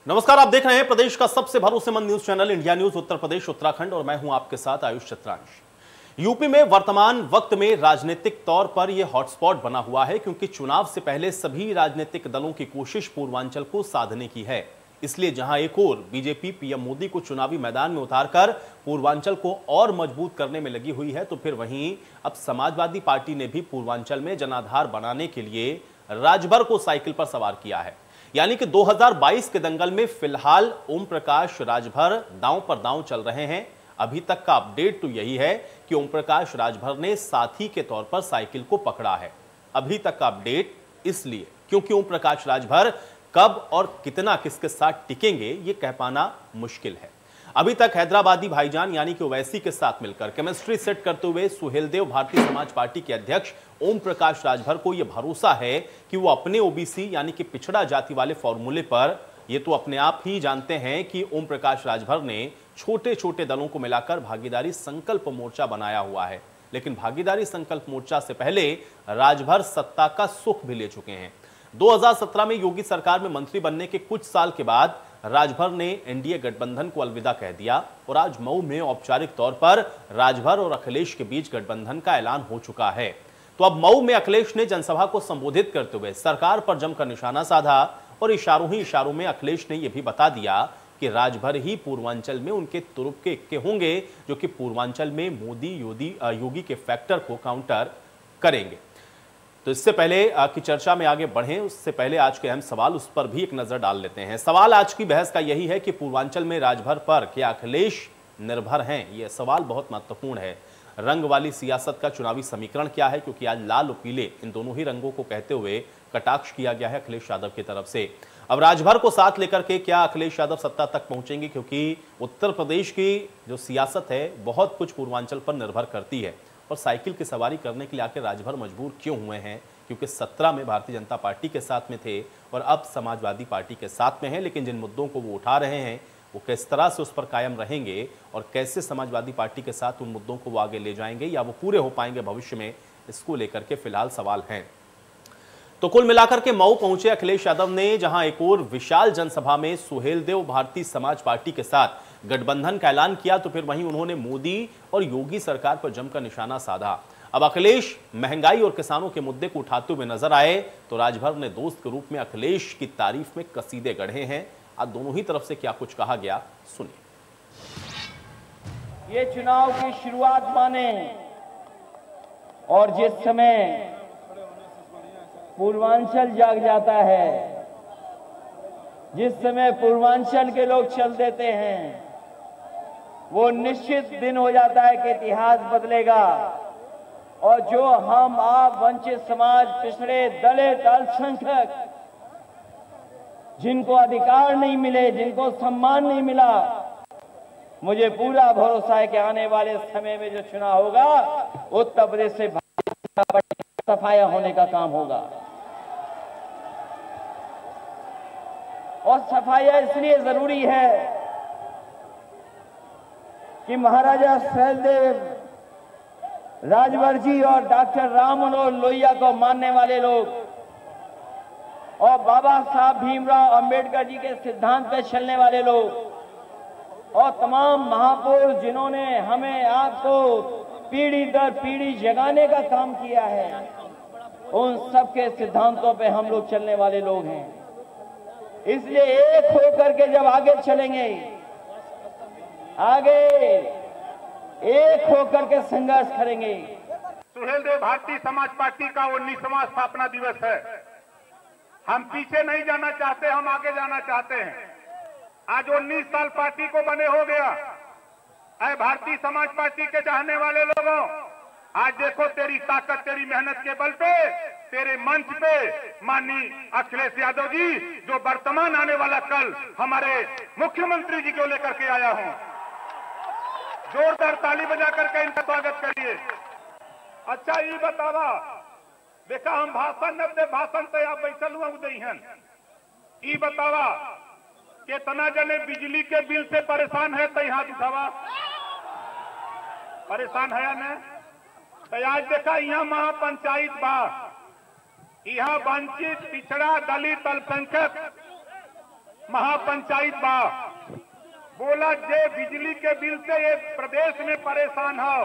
नमस्कार, आप देख रहे हैं प्रदेश का सबसे भरोसेमंद news channel India news Uttar Pradesh Uttarakhand और मैं हूं आपके साथ आयुष छत्रांश। यूपी में वर्तमान वक्त में राजनीतिक तौर पर यह हॉटस्पॉट बना हुआ है क्योंकि चुनाव से पहले सभी राजनीतिक दलों की कोशिश पूर्वांचल को साधने की है। इसलिए जहां एक ओर बीजेपी पीएम मोदी को चुनावी मैदान में उतारकर पूर्वांचल को और मजबूत करने में लगी हुई है, तो फिर वहीं अब समाजवादी पार्टी ने भी पूर्वांचल में जनाधार बनाने के लिए राजभर को साइकिल पर सवार किया है। यानी कि 2022 के दंगल में फिलहाल ओम प्रकाश राजभर दांव पर दांव चल रहे हैं। अभी तक का अपडेट तो यही है कि ओम प्रकाश राजभर ने साथी के तौर पर साइकिल को पकड़ा है। अभी तक का अपडेट इसलिए क्योंकि ओम प्रकाश राजभर कब और कितना किसके साथ टिकेंगे ये कह पाना मुश्किल है। अभी तक हैदराबादी भाईजान यानी कि ओवैसी के साथ मिलकर केमिस्ट्री सेट करते हुए सुहेलदेव भारतीय समाज पार्टी के अध्यक्ष ओम प्रकाश राजभर को यह भरोसा है कि वो अपने ओबीसी यानी कि पिछड़ा जाति वाले फॉर्मूले पर, ये तो अपने आप ही जानते हैं कि ओम प्रकाश राजभर ने छोटे छोटे दलों को मिलाकर भागीदारी संकल्प मोर्चा बनाया हुआ है। लेकिन भागीदारी संकल्प मोर्चा से पहले राजभर सत्ता का सुख भी ले चुके हैं। 2017 में योगी सरकार में मंत्री बनने के कुछ साल के बाद राजभर ने एनडीए गठबंधन को अलविदा कह दिया और आज मऊ में औपचारिक तौर पर राजभर और अखिलेश के बीच गठबंधन का ऐलान हो चुका है। तो अब मऊ में अखिलेश ने जनसभा को संबोधित करते हुए सरकार पर जमकर निशाना साधा और इशारों ही इशारों में अखिलेश ने यह भी बता दिया कि राजभर ही पूर्वांचल में उनके तुरुप के इक्के होंगे जो कि पूर्वांचल में मोदी योगी के फैक्टर को काउंटर करेंगे। तो इससे पहले की चर्चा में आगे बढ़ें उससे पहले आज के अहम सवाल उस पर भी एक नजर डाल लेते हैं। सवाल आज की बहस का यही है कि पूर्वांचल में राजभर पर क्या अखिलेश निर्भर हैं? यह सवाल बहुत महत्वपूर्ण है। रंग वाली सियासत का चुनावी समीकरण क्या है, क्योंकि आज लाल और पीले इन दोनों ही रंगों को कहते हुए कटाक्ष किया गया है अखिलेश यादव की तरफ से। अब राजभर को साथ लेकर के क्या अखिलेश यादव सत्ता तक पहुंचेंगे, क्योंकि उत्तर प्रदेश की जो सियासत है बहुत कुछ पूर्वांचल पर निर्भर करती है। और साइकिल की सवारी करने के लिए आखिर राजभर मजबूर क्यों हुए हैं? क्योंकि 17 में भारतीय जनता पार्टी के साथ में थे और अब समाजवादी पार्टी के साथ में हैं। लेकिन जिन मुद्दों को वो उठा रहे हैं वो किस तरह से उस पर कायम रहेंगे और कैसे समाजवादी पार्टी के साथ उन मुद्दों को वो आगे ले जाएंगे या वो पूरे हो पाएंगे भविष्य में, इसको लेकर के फिलहाल सवाल हैं। तो कुल मिलाकर के मऊ पहुंचे अखिलेश यादव ने, जहां एक और विशाल जनसभा में सुहेलदेव भारतीय समाज पार्टी के साथ गठबंधन का ऐलान किया, तो फिर वहीं उन्होंने मोदी और योगी सरकार पर जमकर निशाना साधा। अब अखिलेश महंगाई और किसानों के मुद्दे को उठाते हुए नजर आए तो राजभर ने दोस्त के रूप में अखिलेश की तारीफ में कसीदे गढ़े हैं। आज दोनों ही तरफ से क्या कुछ कहा गया, सुनिए। ये चुनाव की शुरुआत माने और जिस समय पूर्वांचल जाग जाता है, जिस समय पूर्वांचल के लोग चल देते हैं, वो निश्चित दिन हो जाता है कि इतिहास बदलेगा और जो हम आप वंचित समाज, पिछड़े, दलित, अल्पसंख्यक, जिनको अधिकार नहीं मिले, जिनको सम्मान नहीं मिला, मुझे पूरा भरोसा है कि आने वाले समय में जो चुनाव होगा उत्तर प्रदेश से सफाया होने का काम होगा। और सफाया इसलिए जरूरी है कि महाराजा सुहेलदेव राजभर जी और डॉक्टर राम मनोहर लोहिया को मानने वाले लोग और बाबा साहब भीमराव अंबेडकर जी के सिद्धांत पे चलने वाले लोग और तमाम महापुरुष जिन्होंने हमें आपको पीढ़ी दर पीढ़ी जगाने का काम किया है, उन सबके सिद्धांतों पे हम लोग चलने वाले लोग हैं। इसलिए एक होकर के जब आगे चलेंगे, आगे एक होकर के संघर्ष करेंगे। सुहेलदेव भारतीय समाज पार्टी का 19वां स्थापना दिवस है। हम पीछे नहीं जाना चाहते, हम आगे जाना चाहते हैं। आज 19 साल पार्टी को बने हो गया। ऐ भारतीय समाज पार्टी के चाहने वाले लोगों, आज देखो तेरी ताकत, तेरी मेहनत के बल पे, तेरे मंच पे माननीय अखिलेश यादव जी, जो वर्तमान आने वाला कल हमारे मुख्यमंत्री जी को लेकर के आया हूं। जोरदार ताली बजा करके इनका स्वागत करिए। अच्छा ये बतावा, देखा हम भाषण न दे, भाषण तो आप बैठल हुआ उदयहन। ये बतावा कितना जने बिजली के बिल से परेशान है, तो हाथ उठावा। परेशान है या न? तो आज देखा यहाँ महापंचायत बा, यहाँ वंचित, पिछड़ा, दलित, अल्पसंख्यक महापंचायत बा बोला जे बिजली के बिल से ये प्रदेश में परेशान हो,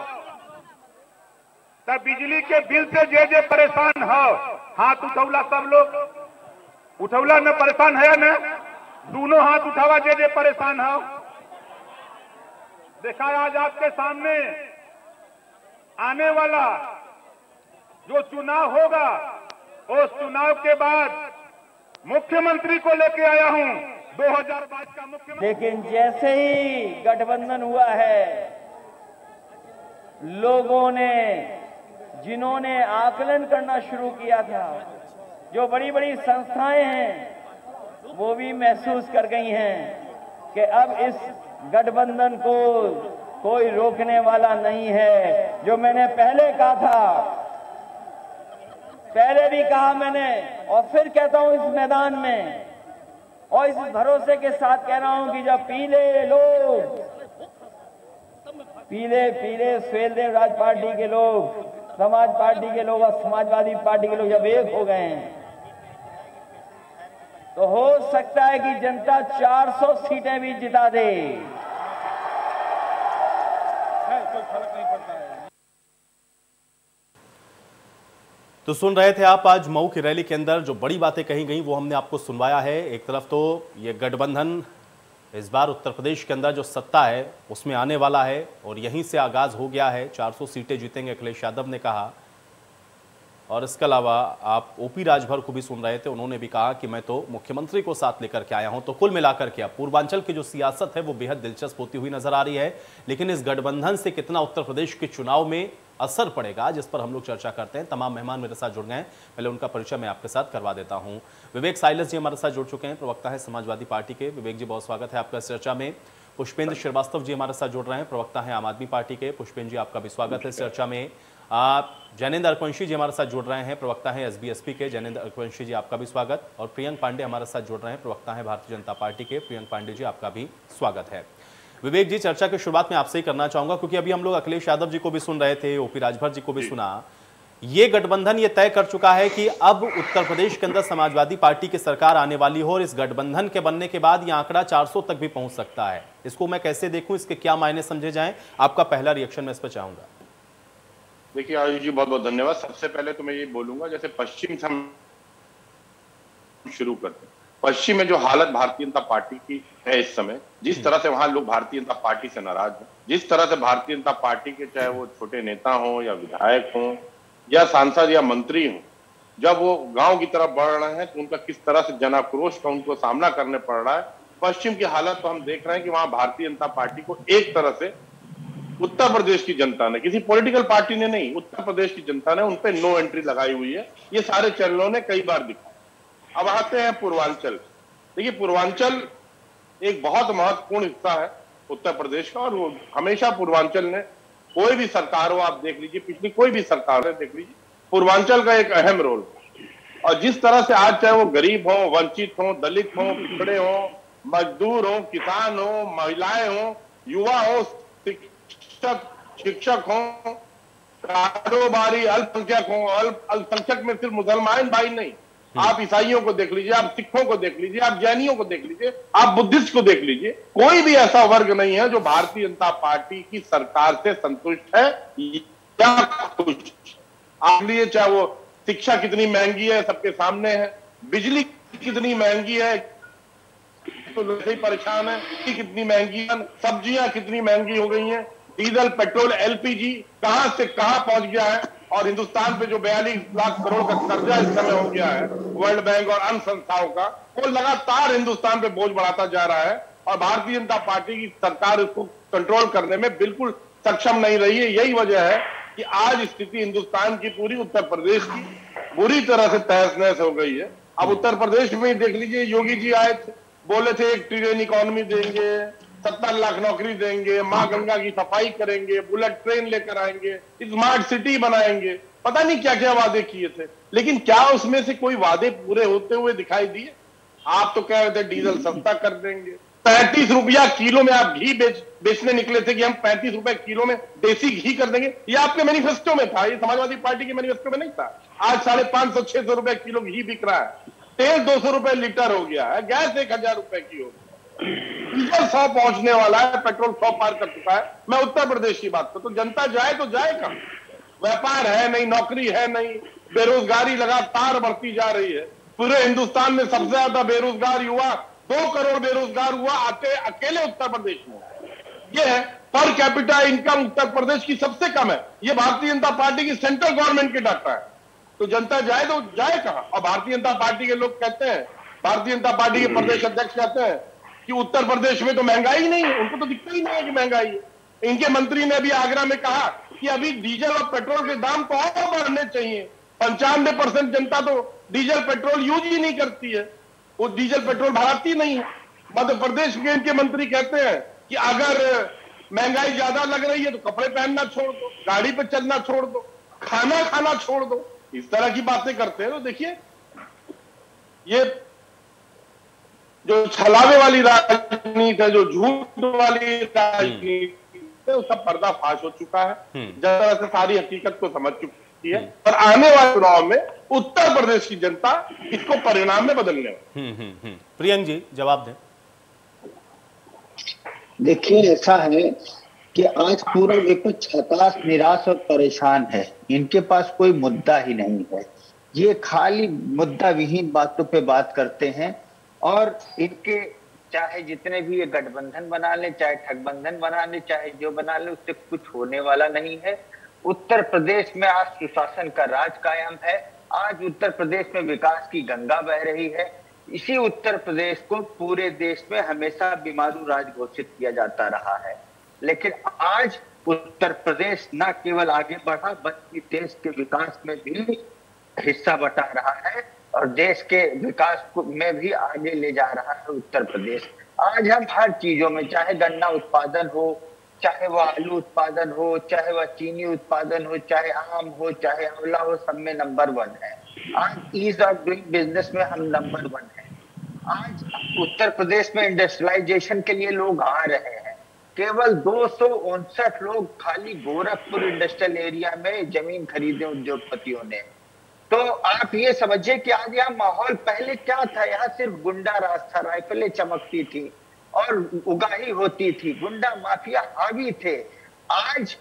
तब बिजली के बिल से जे परेशान हो हाथ उठौला, सब लोग उठौला न परेशान है न, दोनों हाथ उठावा जे परेशान हो। देखा आज आपके सामने आने वाला जो चुनाव होगा, उस चुनाव के बाद मुख्यमंत्री को लेके आया हूं, 2022 का मुख्यमंत्री। लेकिन जैसे ही गठबंधन हुआ है, लोगों ने जिन्होंने आकलन करना शुरू किया था, जो बड़ी बड़ी संस्थाएं हैं, वो भी महसूस कर गई हैं कि अब इस गठबंधन को कोई रोकने वाला नहीं है। जो मैंने पहले कहा था, पहले भी कहा मैंने और फिर कहता हूं इस मैदान में, और इस भरोसे के साथ कह रहा हूं कि जब पीले सुहेलदेव राज पार्टी के लोग, समाज पार्टी के लोग और समाजवादी पार्टी के लोग जब एक हो गए हैं, तो हो सकता है कि जनता 400 सीटें भी जिता दे। तो सुन रहे थे आप आज मऊ की रैली के अंदर जो बड़ी बातें कही गई वो हमने आपको सुनवाया है। एक तरफ तो ये गठबंधन इस बार उत्तर प्रदेश के अंदर जो सत्ता है उसमें आने वाला है और यहीं से आगाज हो गया है। 400 सीटें जीतेंगे अखिलेश यादव ने कहा। और इसके अलावा आप ओपी राजभर को भी सुन रहे थे, उन्होंने भी कहा कि मैं तो मुख्यमंत्री को साथ लेकर के आया हूं। तो कुल मिलाकर के अब पूर्वांचल की जो सियासत है वो बेहद दिलचस्प होती हुई नजर आ रही है। लेकिन इस गठबंधन से कितना उत्तर प्रदेश के चुनाव में असर पड़ेगा, जिस पर हम लोग चर्चा करते हैं। तमाम मेहमान मेरे साथ जुड़ गए हैं, पहले उनका परिचय मैं आपके साथ करवा देता हूं। विवेक साइलस जी हमारे साथ जुड़ चुके हैं, प्रवक्ता है समाजवादी पार्टी के। विवेक जी बहुत स्वागत है आपका इस चर्चा में। पुष्पेंद्र श्रीवास्तव जी हमारे साथ जुड़ रहे हैं, प्रवक्ता है आम आदमी पार्टी के। पुष्पेंद्र जी आपका भी स्वागत है इस चर्चा में। जैनेंद्र अरकवंशी जी हमारे साथ जुड़ रहे हैं, प्रवक्ता हैं एसबीएसपी के। जैनेंद्र अरकवंशी जी आपका भी स्वागत। और प्रियंक पांडे हमारे साथ जुड़ रहे हैं, प्रवक्ता हैं भारतीय जनता पार्टी के। प्रियंक पांडे जी आपका भी स्वागत है। विवेक जी, चर्चा की शुरुआत में आपसे ही करना चाहूंगा, क्योंकि अभी हम लोग अखिलेश यादव जी को भी सुन रहे थे, ओपी राजभर जी को भी सुना। ये गठबंधन ये तय कर चुका है कि अब उत्तर प्रदेश के अंदर समाजवादी पार्टी की सरकार आने वाली हो और इस गठबंधन के बनने के बाद ये आंकड़ा 400 तक भी पहुंच सकता है। इसको मैं कैसे देखूं, इसके क्या मायने समझे जाएं? आपका पहला रिएक्शन मैं इस पर चाहूंगा। देखिए आयुष जी, बहुत बहुत धन्यवाद। सबसे पहले तो मैं ये बोलूंगा, जैसे पश्चिम से हम शुरू करते हैं, पश्चिम में जो हालत भारतीय जनता पार्टी की है इस समय, जिस तरह से वहां लोग भारतीय जनता पार्टी से नाराज हैं, जिस तरह से भारतीय जनता पार्टी के चाहे वो छोटे नेता हों या विधायक हों या सांसद या मंत्री हों, जब वो गांव की तरफ बढ़ रहे हैं तो उनका किस तरह से जन आक्रोश का उनको सामना करने पड़ रहा है। पश्चिम की हालत तो हम देख रहे हैं कि वहां भारतीय जनता पार्टी को एक तरह से उत्तर प्रदेश की जनता ने, किसी पॉलिटिकल पार्टी ने नहीं, उत्तर प्रदेश की जनता ने उन पे नो एंट्री लगाई हुई है। ये सारे चैनलों ने कई बार दिखाया। अब आते हैं पूर्वांचल। देखिए पूर्वांचल एक बहुत महत्वपूर्ण हिस्सा है उत्तर प्रदेश का, और वो हमेशा पूर्वांचल ने, कोई भी सरकार हो आप देख लीजिए, पिछली कोई भी सरकार है देख लीजिए, पूर्वांचल का एक अहम रोल। और जिस तरह से आज चाहे वो गरीब हो, वंचित हो, दलित हो, पिछड़े हो, मजदूर हो, किसान हो, महिलाएं हो, युवा हो, शिक्षक हो, कारोबारी, अल्पसंख्यक हो, अल्पसंख्यक में सिर्फ मुसलमान भाई नहीं, आप ईसाइयों को देख लीजिए, आप सिखों को देख लीजिए, आप जैनियों को देख लीजिए, आप बुद्धिस्ट को देख लीजिए, कोई भी ऐसा वर्ग नहीं है जो भारतीय जनता पार्टी की सरकार से संतुष्ट है या खुश। आप लिए चाहे वो शिक्षा कितनी महंगी है सबके सामने है, बिजली कितनी महंगी है तो वैसे ही परेशान है, कितनी महंगी है, सब्जियां कितनी महंगी हो गई हैं, डीजल, पेट्रोल, एलपीजी कहां से कहां पहुंच गया है। और हिंदुस्तान पे जो 42 लाख करोड़ का कर्जा इस समय हो गया है वर्ल्ड बैंक और अन्य संस्थाओं का, वो लगातार हिंदुस्तान पे बोझ बढ़ाता जा रहा है। और भारतीय जनता पार्टी की सरकार इसको कंट्रोल करने में बिल्कुल सक्षम नहीं रही है। यही वजह है कि आज स्थिति हिंदुस्तान की पूरी, उत्तर प्रदेश की बुरी तरह से तहस नहस हो गई है। अब उत्तर प्रदेश में देख लीजिए, योगी जी आए थे, बोले थे 1 ट्रिलियन इकोनॉमी देंगे, 70 लाख नौकरी देंगे, मां गंगा की सफाई करेंगे, बुलेट ट्रेन लेकर आएंगे, स्मार्ट सिटी बनाएंगे, पता नहीं क्या क्या वादे किए थे। लेकिन क्या उसमें से कोई वादे पूरे होते हुए दिखाई दिए? आप तो कह रहे थे डीजल सस्ता कर देंगे, 35 रुपया किलो में आप घी बेचने निकले थे कि हम 35 रुपए किलो में देसी घी कर देंगे। ये आपके मैनिफेस्टो में था, ये समाजवादी पार्टी के मैनिफेस्टो में नहीं था। आज 550-600 रुपए किलो घी बिक रहा है। तेल 200 रुपए लीटर हो गया है, गैस 1000 रुपए की हो गई, डीजल 100 पहुंचने वाला है, पेट्रोल 100 पार कर चुका है। मैं उत्तर प्रदेश की बात करूं तो जनता जाए तो जाए कहां? व्यापार है नहीं, नौकरी है नहीं, बेरोजगारी लगातार बढ़ती जा रही है। पूरे हिंदुस्तान में सबसे ज्यादा बेरोजगार युवा, 2 करोड़ बेरोजगार हुआ आते अकेले उत्तर प्रदेश में। यह है per capita income Uttar Pradesh की सबसे कम है। यह भारतीय जनता पार्टी की सेंट्रल गवर्नमेंट की डाटा है। तो जनता जाए तो जाए कहां? और भारतीय जनता पार्टी के लोग कहते हैं, भारतीय जनता पार्टी के प्रदेश अध्यक्ष कहते हैं कि उत्तर प्रदेश में तो महंगाई नहीं है, उनको तो दिखता ही नहीं है कि महंगाई है। इनके मंत्री ने भी आगरा में कहा कि अभी डीजल और पेट्रोल के दाम तो और बढ़ने चाहिए। 95% जनता तो डीजल पेट्रोल यूज ही नहीं करती है, वो डीजल पेट्रोल भराती नहीं है। मध्य प्रदेश के इनके मंत्री कहते हैं कि अगर महंगाई ज्यादा लग रही है तो कपड़े पहनना छोड़ दो, गाड़ी पे चलना छोड़ दो, खाना खाना छोड़ दो, इस तरह की बातें करते हैं। तो देखिए, ये जो छलावे वाली राजनीति है, जो झूठ वाली राजनीति है, उसका पर्दाफाश हो चुका है। जिस तरह से सारी हकीकत को समझ चुकी है और आने वाले चुनाव में उत्तर प्रदेश की जनता इसको परिणाम में बदलने वाली। प्रियंक जी जवाब दें। देखिए, ऐसा है कि आज पूरा विपक्ष हताश, निराश और परेशान है। इनके पास कोई मुद्दा ही नहीं है। ये खाली मुद्दा विहीन बातों पे बात करते हैं और इनके चाहे जितने भी ये गठबंधन बना ले, चाहे ठगबंधन बना ले, चाहे जो बना ले, उससे कुछ होने वाला नहीं है। उत्तर प्रदेश में आज सुशासन का राज कायम है। आज उत्तर प्रदेश में विकास की गंगा बह रही है। इसी उत्तर प्रदेश को पूरे देश में हमेशा बीमारू राज्य घोषित किया जाता रहा है, लेकिन आज उत्तर प्रदेश न केवल आगे बढ़ा बल्कि देश के विकास में भी हिस्सा बटा रहा है और देश के विकास में भी आगे ले जा रहा है उत्तर प्रदेश। आज हम हर चीजों में, चाहे गन्ना उत्पादन हो, चाहे वो आलू उत्पादन हो, चाहे वह चीनी उत्पादन हो, चाहे आम हो, चाहे आंवला हो, सब में नंबर 1 है। आज ईज ऑफ डूइंग बिजनेस में हम नंबर 1 है। आज उत्तर प्रदेश में इंडस्ट्रियलाइजेशन के लिए लोग आ रहे हैं। केवल 259 लोग खाली गोरखपुर इंडस्ट्रियल एरिया में जमीन खरीदे उद्योगपतियों ने। तो आप ये समझिए कि आज यहाँ माहौल, पहले क्या था, यहाँ सिर्फ गुंडा राज था, राइफलें चमकती थी और उगाही होती थी, गुंडा माफिया हावी थे। आज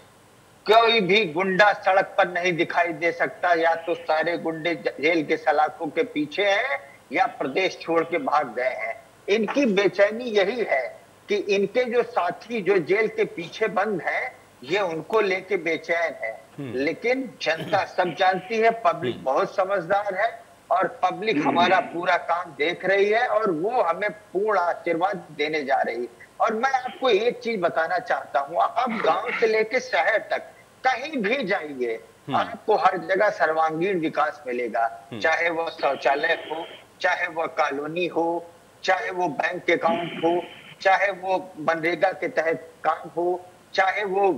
कोई भी गुंडा सड़क पर नहीं दिखाई दे सकता। या तो सारे गुंडे जेल के सलाखों के पीछे हैं या प्रदेश छोड़ के भाग गए हैं। इनकी बेचैनी यही है कि इनके जो साथी जो जेल के पीछे बंद हैं, ये उनको लेके बेचैन है। लेकिन जनता सब जानती है, पब्लिक बहुत समझदार है और पब्लिक हमारा पूरा काम देख रही है और वो हमें पूर्ण आशीर्वाद देने जा रही है। और मैं आपको एक चीज बताना चाहता हूँ, आप गांव से लेके शहर तक कहीं भी जाइए, आपको हर जगह सर्वांगीण विकास मिलेगा। चाहे वो शौचालय हो, चाहे वो कॉलोनी हो, चाहे वो बैंक अकाउंट हो, चाहे वो मनरेगा के तहत काम हो, चाहे वो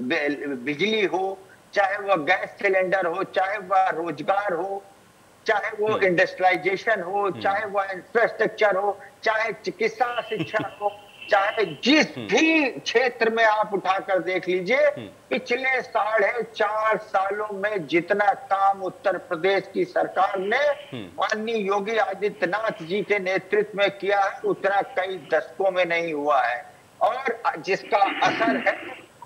बिजली हो, चाहे वो गैस सिलेंडर हो, चाहे वह रोजगार हो, चाहे वो इंडस्ट्रियलाइजेशन हो, चाहे वो इंफ्रास्ट्रक्चर हो, चाहे चिकित्सा शिक्षा हो, चाहे जिस भी क्षेत्र में आप उठाकर देख लीजिए, पिछले 4.5 सालों में जितना काम उत्तर प्रदेश की सरकार ने माननीय योगी आदित्यनाथ जी के नेतृत्व में किया है, उतना कई दशकों में नहीं हुआ है। और जिसका असर है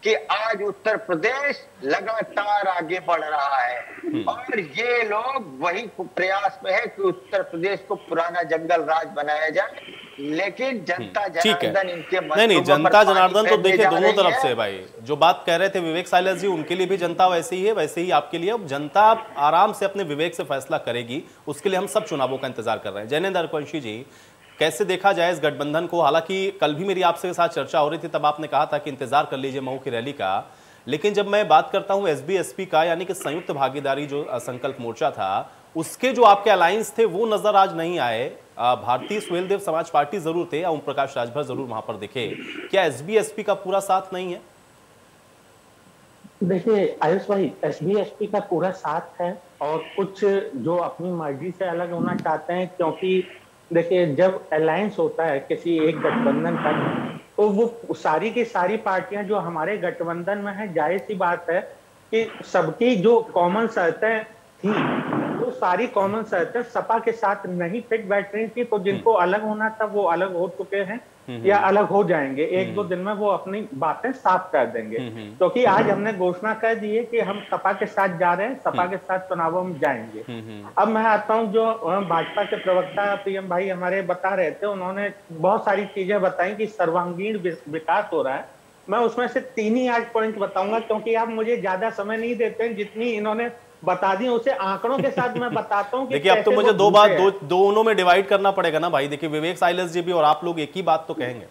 कि आज उत्तर प्रदेश लगातार आगे बढ़ रहा है और ये लोग वही प्रयास में है कि उत्तर प्रदेश को पुराना जंगल राज बनाया जाए। लेकिन जनता जनार्दन इनके नहीं, जनता जनार्दन तो देखिए दोनों तरफ से भाई। जो बात कह रहे थे विवेक साइलस जी, उनके लिए भी जनता वैसे ही है, वैसे ही आपके लिए। अब जनता आराम से अपने विवेक से फैसला करेगी, उसके लिए हम सब चुनावों का इंतजार कर रहे हैं। जैनेंद्र अरकवंशी जी, कैसे देखा जाए इस गठबंधन को? हालांकि कल भी मेरी आपसे साथ चर्चा हो रही थी, तब आपने कहा था कि इंतजार कर लीजिए मऊ की रैली का, लेकिन जब मैं बात करता हूं एसबी एसपी का, यानी कि संयुक्त भागीदारी जो संकल्प मोर्चा था, उसके जो आपके अलायंस थे वो नजर आज नहीं आए। भारतीय सुहेलदेव समाज पार्टी जरूर थे, ओम प्रकाश राजभर जरूर वहां पर दिखे। क्या एसबी एसपी का पूरा साथ नहीं है? देखिए आयुष भाई, एसबी एसपी का पूरा साथ है और कुछ जो अपनी मर्जी से अलग होना चाहते हैं, क्योंकि देखिए जब अलायंस होता है किसी एक गठबंधन का, तो वो सारी की सारी पार्टियां जो हमारे गठबंधन में है, जाहिर सी बात है कि सबकी जो कॉमन शर्तें थी वो सारी कॉमन सर्विस सपा के साथ नहीं फिट बैठ रही थी, तो जिनको अलग होना था वो अलग हो चुके हैं या अलग हो जाएंगे। एक दो दिन में वो अपनी बातें साफ कर देंगे, क्योंकि आज हमने घोषणा कर दी है कि हम सपा के साथ जा रहे हैं, सपा के साथ चुनावों में जाएंगे। अब मैं आता हूं, जो भाजपा के प्रवक्ता पीएम भाई हमारे बता रहे थे, उन्होंने बहुत सारी चीजें बताई कि सर्वांगीण विकास हो रहा है। मैं उसमें से 3 ही आज पॉइंट बताऊंगा, क्योंकि आप मुझे ज्यादा समय नहीं देते हैं, जितनी इन्होंने बता दी उसे आंकड़ों के साथ मैं बताता हूँ। देखिए, अब तो मुझे दोनों में डिवाइड करना पड़ेगा ना भाई। देखिए, विवेक साइलेंस जी भी और आप लोग एक ही बात तो कहेंगे।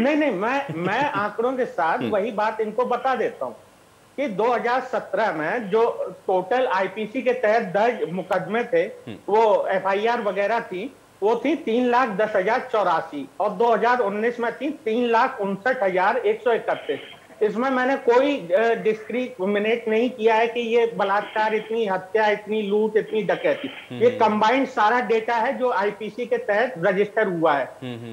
नहीं, मैं आंकड़ों के साथ वही बात इनको बता देता हूँ कि 2017 में जो टोटल आईपीसी के तहत दर्ज मुकदमे थे, वो एफआईआर वगैरह थी, वो थी 3,10,084 और 2019 में थी 3,59,131। इसमें मैंने कोई डिस्क्रिमिनेट नहीं किया है कि ये बलात्कार, इतनी हत्या, इतनी लूट, इतनी डकैती। ये कंबाइंड सारा डेटा है जो आईपीसी के तहत रजिस्टर हुआ है।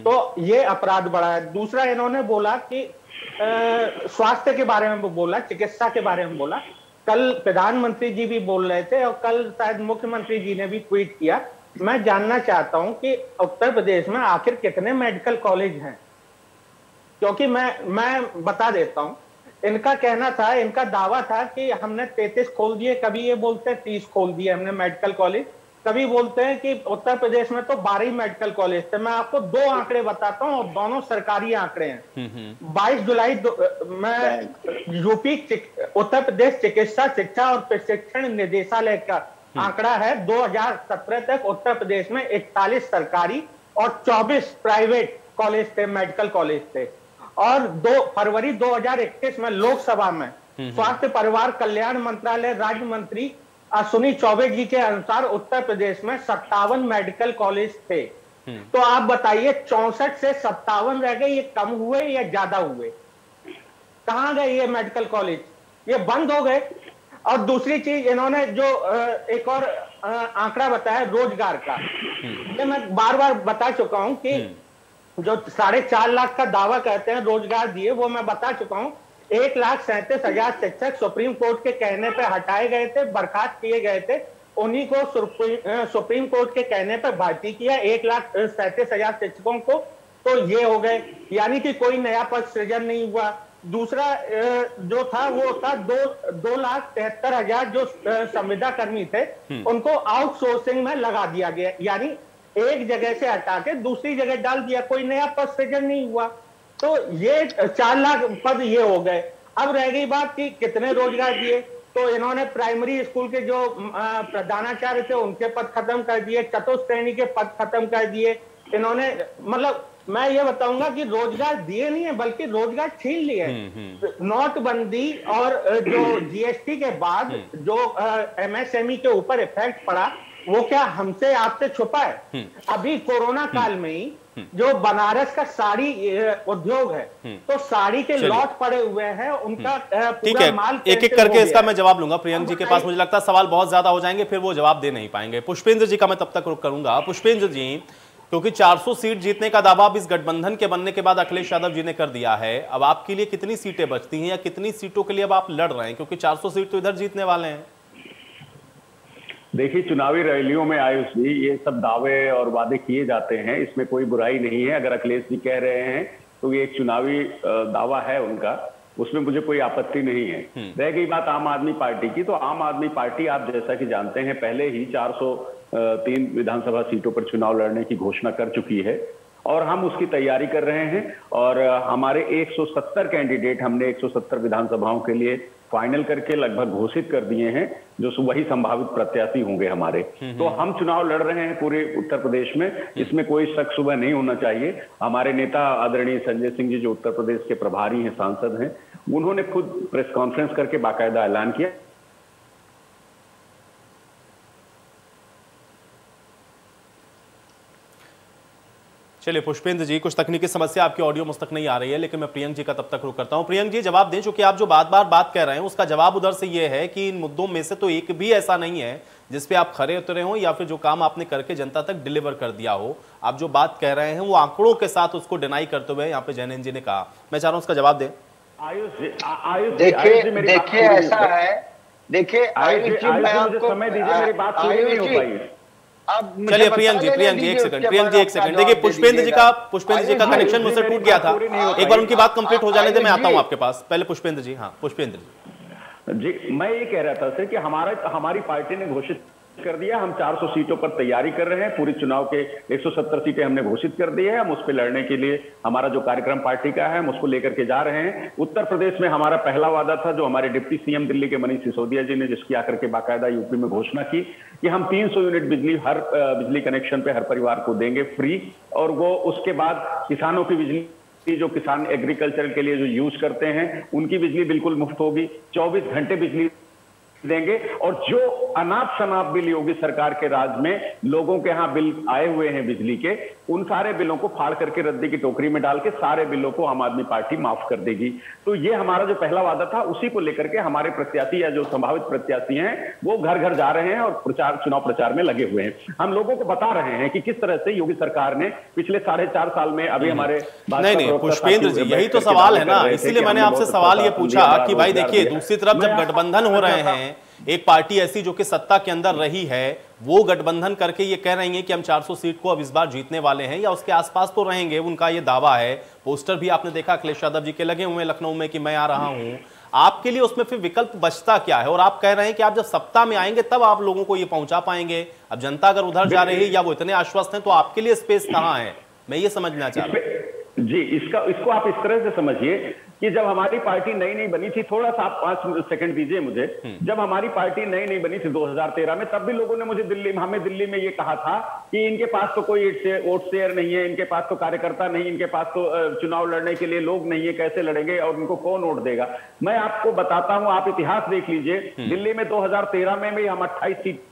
तो ये अपराध बढ़ा है। दूसरा, इन्होंने बोला कि स्वास्थ्य के बारे में बोला, चिकित्सा के बारे में बोला। कल प्रधानमंत्री जी भी बोल रहे थे और कल शायद मुख्यमंत्री जी ने भी ट्वीट किया। मैं जानना चाहता हूं कि उत्तर प्रदेश में आखिर कितने मेडिकल कॉलेज हैं, क्योंकि मैं बता देता हूं। इनका कहना था, इनका दावा था कि हमने 33 खोल दिए, कभी ये बोलते हैं 30 खोल दिए हमने मेडिकल कॉलेज, कभी बोलते हैं कि उत्तर प्रदेश में तो 12 मेडिकल कॉलेज थे। मैं आपको 2 आंकड़े बताता हूं और दोनों सरकारी आंकड़े हैं। 22 जुलाई में यूपी उत्तर प्रदेश चिकित्सा शिक्षा और प्रशिक्षण निदेशालय का आंकड़ा है, 2017 तक उत्तर प्रदेश में 41 सरकारी और 24 प्राइवेट कॉलेज थे, मेडिकल कॉलेज थे। और 2 फरवरी 2021 में लोकसभा में स्वास्थ्य परिवार कल्याण मंत्रालय राज्य मंत्री अश्विनी चौबे जी के अनुसार उत्तर प्रदेश में 57 मेडिकल कॉलेज थे। तो आप बताइए, 64 से 57 रह गए, ये कम हुए या ज्यादा हुए? कहां गए ये मेडिकल कॉलेज? ये बंद हो गए। और दूसरी चीज, इन्होंने जो एक और आंकड़ा बताया रोजगार का, ये मैं बार बार बता चुका हूं कि जो 4.5 लाख का दावा करते हैं रोजगार दिए, वो मैं बता चुका हूं। 1,37,000 शिक्षक सुप्रीम कोर्ट के कहने पे हटाए गए थे, बर्खास्त किए गए थे, उन्हीं को सुप्रीम कोर्ट के कहने पे भर्ती किया 1,37,000 शिक्षकों को। तो ये हो गए, यानी कि कोई नया पद सृजन नहीं हुआ। दूसरा जो था वो था 2,73,000 जो संविदा कर्मी थे, उनको आउटसोर्सिंग में लगा दिया गया, यानी एक जगह से हटा के दूसरी जगह डाल दिया, कोई नया पद सृजन नहीं हुआ। तो ये 4 लाख पद ये हो गए। अब रह गई बात कि कितने रोजगार दिए, तो इन्होंने प्राइमरी स्कूल के जो प्रधानाचार्य थे उनके पद खत्म कर दिए, चतुर्थ श्रेणी के पद खत्म कर दिए इन्होंने। मतलब मैं ये बताऊंगा कि रोजगार दिए नहीं है, बल्कि रोजगार छीन लिए। नोटबंदी और जो जीएसटी के बाद जो एमएसएमई के ऊपर इफेक्ट पड़ा, वो क्या हमसे आपसे छुपा है? अभी कोरोना काल में ही जो बनारस का साड़ी उद्योग है, तो साड़ी के लॉट पड़े हुए हैं, उनका पूरा माल एक एक करके इसका मैं जवाब लूंगा। प्रियंक जी के पास मुझे लगता है सवाल बहुत ज्यादा हो जाएंगे, फिर वो जवाब दे नहीं पाएंगे। पुष्पेंद्र जी का मैं तब तक रुक करूंगा। पुष्पेंद्र जी, क्योंकि 400 सीट जीतने का दावा अब इस गठबंधन के बनने के बाद अखिलेश यादव जी ने कर दिया है, अब आपके लिए कितनी सीटें बचती हैं या कितनी सीटों के लिए अब आप लड़ रहे हैं, क्योंकि 400 सीट तो इधर जीतने वाले हैं? देखिए, चुनावी रैलियों में आयुष जी ये सब दावे और वादे किए जाते हैं, इसमें कोई बुराई नहीं है। अगर अखिलेश जी कह रहे हैं तो ये एक चुनावी दावा है उनका, उसमें मुझे कोई आपत्ति नहीं है। रह गई बात आम आदमी पार्टी की, तो आम आदमी पार्टी आप जैसा कि जानते हैं पहले ही 403 विधानसभा सीटों पर चुनाव लड़ने की घोषणा कर चुकी है और हम उसकी तैयारी कर रहे हैं। और हमारे 170 कैंडिडेट हमने 170 विधानसभाओं के लिए फाइनल करके लगभग घोषित कर दिए हैं, जो वही संभावित प्रत्याशी होंगे हमारे। तो हम चुनाव लड़ रहे हैं पूरे उत्तर प्रदेश में, इसमें कोई शक सुबह नहीं होना चाहिए। हमारे नेता आदरणीय संजय सिंह जी, जो उत्तर प्रदेश के प्रभारी हैं, सांसद हैं, उन्होंने खुद प्रेस कॉन्फ्रेंस करके बाकायदा ऐलान किया। चलिए पुष्पेंद्र जी, कुछ तकनीकी समस्या, आपकी ऑडियो मुझ तक नहीं आ रही है, लेकिन मैं प्रियंक जी का तब तक रुक करता हूं। प्रियंक जी जवाब दें, चूंकि आप जो बात कह रहे हैं उसका जवाब उधर से ये है कि इन मुद्दों में से तो एक भी ऐसा नहीं है जिसपे आप खरे उतरे हो या फिर जो काम आपने करके जनता तक डिलीवर कर दिया हो। आप जो बात कह रहे हैं वो आंकड़ों के साथ उसको डिनाई करते हुए यहाँ पे जैन जी ने कहा। मैं चाह रहा हूँ उसका जवाब दें। देखिए ऐसा है देखिए आयुष जी, मैं आपको समय दीजिए, मेरी बात पूरी नहीं हो पाई। अब चलिए प्रियंक जी एक सेकंड देखिए, पुष्पेंद्र जी का कनेक्शन मुझसे टूट गया था, एक बार उनकी बात कंप्लीट हो जाने दे, मैं आता हूं आपके पास। पहले पुष्पेंद्र जी। हाँ पुष्पेंद्र जी, मैं ये कह रहा था सर कि हमारी पार्टी ने घोषित कर दिया, हम 400 सीटों पर तैयारी कर रहे हैं, पूरी चुनाव के 170 सीटें हमने घोषित कर दी है। हम उस पर लड़ने के लिए हमारा जो कार्यक्रम पार्टी का है हम उसको लेकर के जा रहे हैं। उत्तर प्रदेश में हमारा पहला वादा था, जो हमारे डिप्टी सीएम दिल्ली के मनीष सिसोदिया जी ने, जिसकी आकर के बाकायदा यूपी में घोषणा की कि हम 300 यूनिट बिजली हर बिजली कनेक्शन पे हर परिवार को देंगे फ्री, और वो उसके बाद किसानों की बिजली, जो किसान एग्रीकल्चर के लिए जो यूज करते हैं उनकी बिजली बिल्कुल मुफ्त होगी, 24 घंटे बिजली देंगे। और जो अनाप शनाप बिल योगी सरकार के राज में लोगों के यहाँ बिल आए हुए हैं बिजली के, उन सारे बिलों को फाड़ करके रद्दी की टोकरी में डाल के सारे बिलों को आम आदमी पार्टी माफ कर देगी। तो ये हमारा जो पहला वादा था, उसी को लेकर के हमारे प्रत्याशी या जो संभावित प्रत्याशी हैं वो घर घर जा रहे हैं और चुनाव प्रचार में लगे हुए हैं। हम लोगों को बता रहे हैं कि किस तरह से योगी सरकार ने पिछले 4.5 साल में अभी हमारे नहीं पुष्पेंद्र जी, यही तो सवाल है ना, इसीलिए मैंने आपसे सवाल ये पूछा कि भाई देखिए, दूसरी तरफ जब गठबंधन हो रहे हैं, एक पार्टी ऐसी जो कि सत्ता के अंदर रही है, वो गठबंधन करके ये कह रही है कि हम 400 सीट को अब इस बार जीतने वाले हैं या उसके आसपास तो रहेंगे, उनका ये दावा है। पोस्टर भी आपने देखा अखिलेश यादव जी के लगे हुए हैं लखनऊ में कि मैं आ रहा हूं। आपके लिए उसमें फिर विकल्प बचता क्या है? और आप कह रहे हैं कि आप जब सत्ता में आएंगे तब आप लोगों को ये पहुंचा पाएंगे। अब जनता अगर उधर जा रही है या वो इतने आश्वस्त हैं, तो आपके लिए स्पेस कहां है? मैं ये समझना चाह रहा हूं जी। इसको आप इस तरह से समझिए कि जब हमारी पार्टी नई बनी थी, थोड़ा सा आप 5 सेकंड दीजिए मुझे, जब हमारी पार्टी नई बनी थी 2013 में, तब भी लोगों ने हमें दिल्ली में ये कहा था कि इनके पास तो कोई वोट शेयर नहीं है, इनके पास तो कार्यकर्ता नहीं, इनके पास तो चुनाव लड़ने के लिए लोग नहीं है, कैसे लड़ेंगे और इनको कौन वोट देगा। मैं आपको बताता हूं, आप इतिहास देख लीजिए, दिल्ली में 2013 में भी हम 28 सीट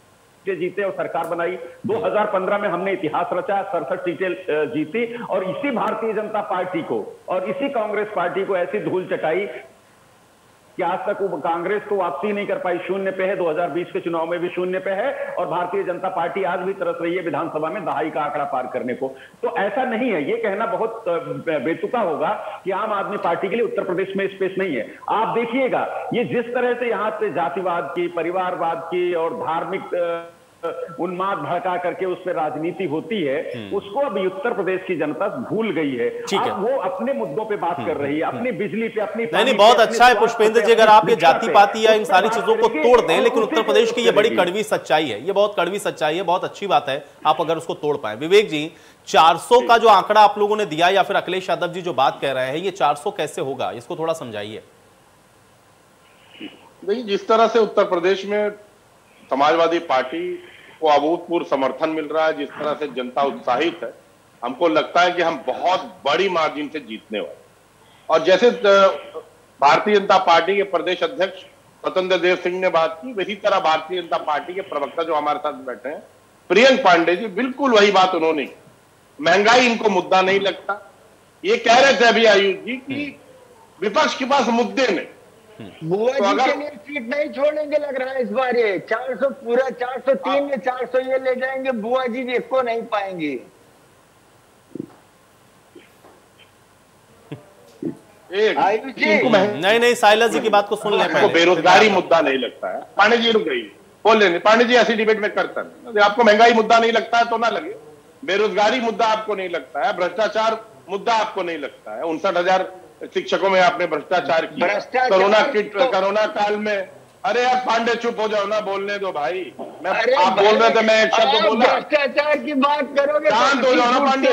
जीते और सरकार बनाई। 2015 में हमने इतिहास रचा, 67 सीटें जीती, और इसी भारतीय जनता पार्टी को और इसी कांग्रेस पार्टी को ऐसी धूल चटाई कि आज तक वो कांग्रेस तो वापसी नहीं कर पाई, 0 पे है, 2020 के चुनाव में भी 0 पे है, और भारतीय जनता पार्टी आज भी तरस रही है विधानसभा में दहाई का आंकड़ा पार करने को। तो ऐसा नहीं है, ये कहना बहुत बेतुका होगा कि आम आदमी पार्टी के लिए उत्तर प्रदेश में स्पेस नहीं है। आप देखिएगा, ये जिस तरह से यहाँ पे जातिवाद की, परिवारवाद की और धार्मिक उन्माद भड़का करके उस पर राजनीति होती है, उसको अभी उत्तर प्रदेश की जनता भूल गई है। वो अपने मुद्दों पे बात कर रही है, अपनी बिजली पे, अपनी नहीं बहुत अच्छा है पुष्पेंद्र जी, अगर आप ये जाति पाति या इन सारी चीजों को तोड़ दें, लेकिन उत्तर प्रदेश की ये बड़ी कड़वी सच्चाई है, ये बहुत कड़वी सच्चाई है, बहुत अच्छी बात है आप अगर उसको तोड़ पाए। विवेक जी, 400 का जो आंकड़ा आप लोगों ने दिया या फिर अखिलेश यादव जी जो बात कह रहे हैं, ये 400 कैसे होगा, इसको थोड़ा समझाइए। देखिए, जिस तरह से उत्तर प्रदेश में समाजवादी पार्टी को अभूतपूर्व समर्थन मिल रहा है, जिस तरह से जनता उत्साहित है, हमको लगता है कि हम बहुत बड़ी मार्जिन से जीतने वाले। और जैसे भारतीय जनता पार्टी के प्रदेश अध्यक्ष स्वतंत्र देव सिंह ने बात की, वही तरह भारतीय जनता पार्टी के प्रवक्ता जो हमारे साथ बैठे हैं प्रियंक पांडे जी, बिल्कुल वही बात उन्होंने की। महंगाई इनको मुद्दा नहीं लगता। ये कह रहे थे अभी आयुष जी कि विपक्ष के पास मुद्दे नहीं, बुआ जी के लिए सीट नहीं छोड़ेंगे लग रहा है इस बार। ये 400 पूरा 403 में 400 ये ले जाएंगे, बुआ जी इसको नहीं पाएंगे। नहीं साइला जी की बात को सुन ले। बेरोजगारी मुद्दा नहीं लगता है। पांडे जी रुक गई, बोल लेने। पांडे जी ऐसी डिबेट में करता है, आपको महंगाई मुद्दा नहीं लगता है तो ना लगे। बेरोजगारी मुद्दा आपको नहीं लगता है, भ्रष्टाचार मुद्दा आपको नहीं लगता है। 59,000 शिक्षकों में आपने भ्रष्टाचार किया। कोरोना काल में, अरे यार पांडे चुप हो जाओ ना, बोलने दो भाई। आप बोल रहे थे, मैं एक शब्द बोला। भ्रष्टाचार की बात करोगे, शांत हो जाओ ना पांडे।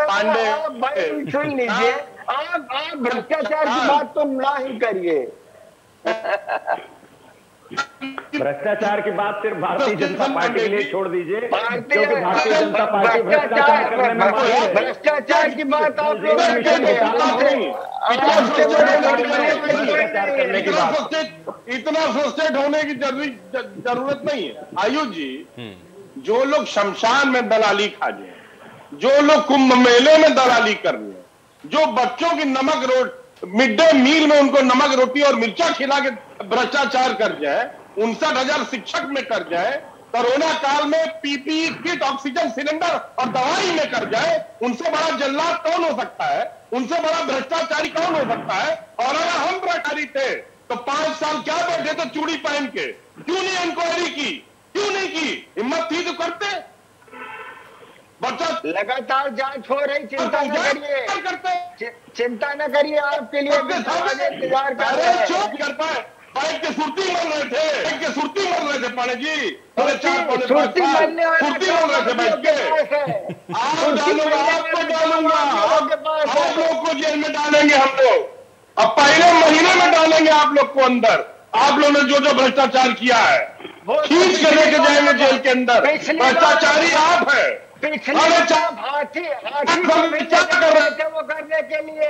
पांडे सुन लीजिए, आप भ्रष्टाचार की बात तो ना ही करिए। भ्रष्टाचार की बात सिर्फ भारतीय जनता पार्टी के लिए छोड़ दीजिए, क्योंकि भारतीय जनता पार्टी भ्रष्टाचार करने में माहिर है। भ्रष्टाचार की बात आप लोग इतना फ्रस्ट्रेट होने की जरूरत नहीं है आयुष जी। जो लोग शमशान में दलाली खा जाए, जो लोग कुंभ मेले में दलाली कर रहे हैं, जो बच्चों की नमक रोटी मिड डे मील में उनको नमक रोटी और मिर्चा खिला के भ्रष्टाचार कर जाए, 59,000 शिक्षक में कर जाए, कोरोना काल में पीपीई किट, ऑक्सीजन सिलेंडर और दवाई में कर जाए, उनसे बड़ा जल्लाद कौन हो सकता है? उनसे बड़ा भ्रष्टाचारी कौन हो सकता है? और अगर हम भ्रष्टाचारी थे तो 5 साल क्या बैठे थे चूड़ी पहन के? क्यों नहीं इंक्वायरी की? क्यों नहीं की? हिम्मत थी तो करते। लगातार जांच हो रही, चिंता न करिए, चिंता न करिए, आपके लिए इंतजार कर रहे हैं। चुप कर पाए, बैठ के सुर्ती मर रहे थे, बैठ के सुर्ती मर रहे थे पाणे जी, सुर्ती मरने वाला सुर्ती मर रहे थे बैठ के। आप डालूंगा, आपको डालूंगा, आप लोग को जेल में डालेंगे हम लोग। अब पहले महीने में डालेंगे आप लोग को अंदर। आप लोगों ने जो जो भ्रष्टाचार किया है खींच के लेके जाएंगे जेल के अंदर। भ्रष्टाचारी आप है। पिछली बार वो करने के लिए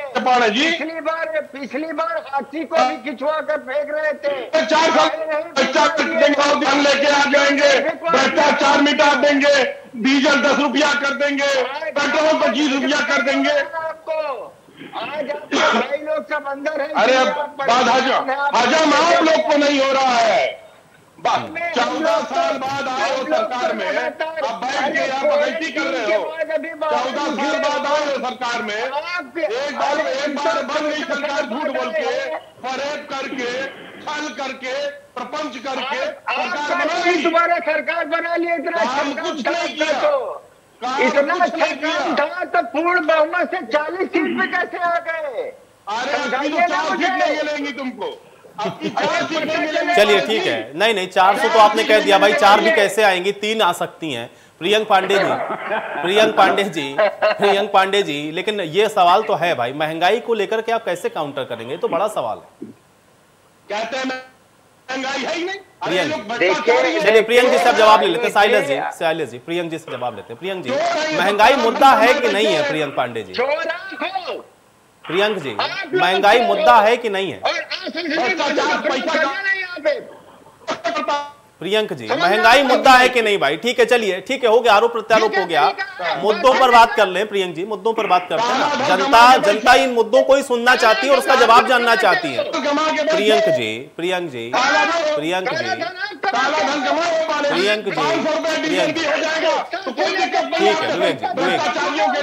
पिछली बार हाथी को भी खिंचवा कर फेंक रहे थे। 4 साल ध्यान लेके आ जाएंगे, भ्रष्टाचार मिटा देंगे, डीजल 10 रुपया कर देंगे, पेट्रोल 25 रुपया कर देंगे। आपको आज आपके भाई लोग सब अंदर है। अरे हजम आप लोग को नहीं हो रहा है। 14 साल बाद आए हो सरकार में, अब बैठ के यहाँ बगैती कर रहे हो। 14 साल बाद आए हो सरकार में, एक बार बन गई सरकार झूठ बोल के, फरेब करके, छल करके, प्रपंच करके सरकार बना ली। तुम्हारा सरकार बना लिया, इतना कुछ नहीं किया, इतना काम था तो पूर्ण बहुमत से 40 सीट पे कैसे आ गए? अरे 4 सीट नहीं मिलेंगी तुमको। चलिए ठीक है, नहीं 400 तो आपने कह दिया भाई, 4 भी कैसे आएंगी, 3 आ सकती हैं। प्रियंक पांडे जी, लेकिन ये सवाल तो है भाई, महंगाई को लेकर के आप कैसे काउंटर करेंगे, तो बड़ा सवाल है। कहते हैं महंगाई है ही नहीं। चलिए प्रियंक जी से आप जवाब ले लेते हैं। साइलस जी प्रियंक जी से जवाब लेते हैं। प्रियंक जी, महंगाई मुद्दा है कि नहीं है? प्रियंक पांडे जी, प्रियंक जी, महंगाई मुद्दा है कि नहीं है? प्रियंक जी, महंगाई मुद्दा है कि नहीं भाई? ठीक है, चलिए ठीक है, हो गया, आरोप प्रत्यारोप हो गया, मुद्दों पर बात कर लें। प्रियंक जी, मुद्दों पर बात करते हैं ना, जनता इन मुद्दों को ही सुनना चाहती है और उसका जवाब जानना चाहती है। प्रियंक जी, ठीक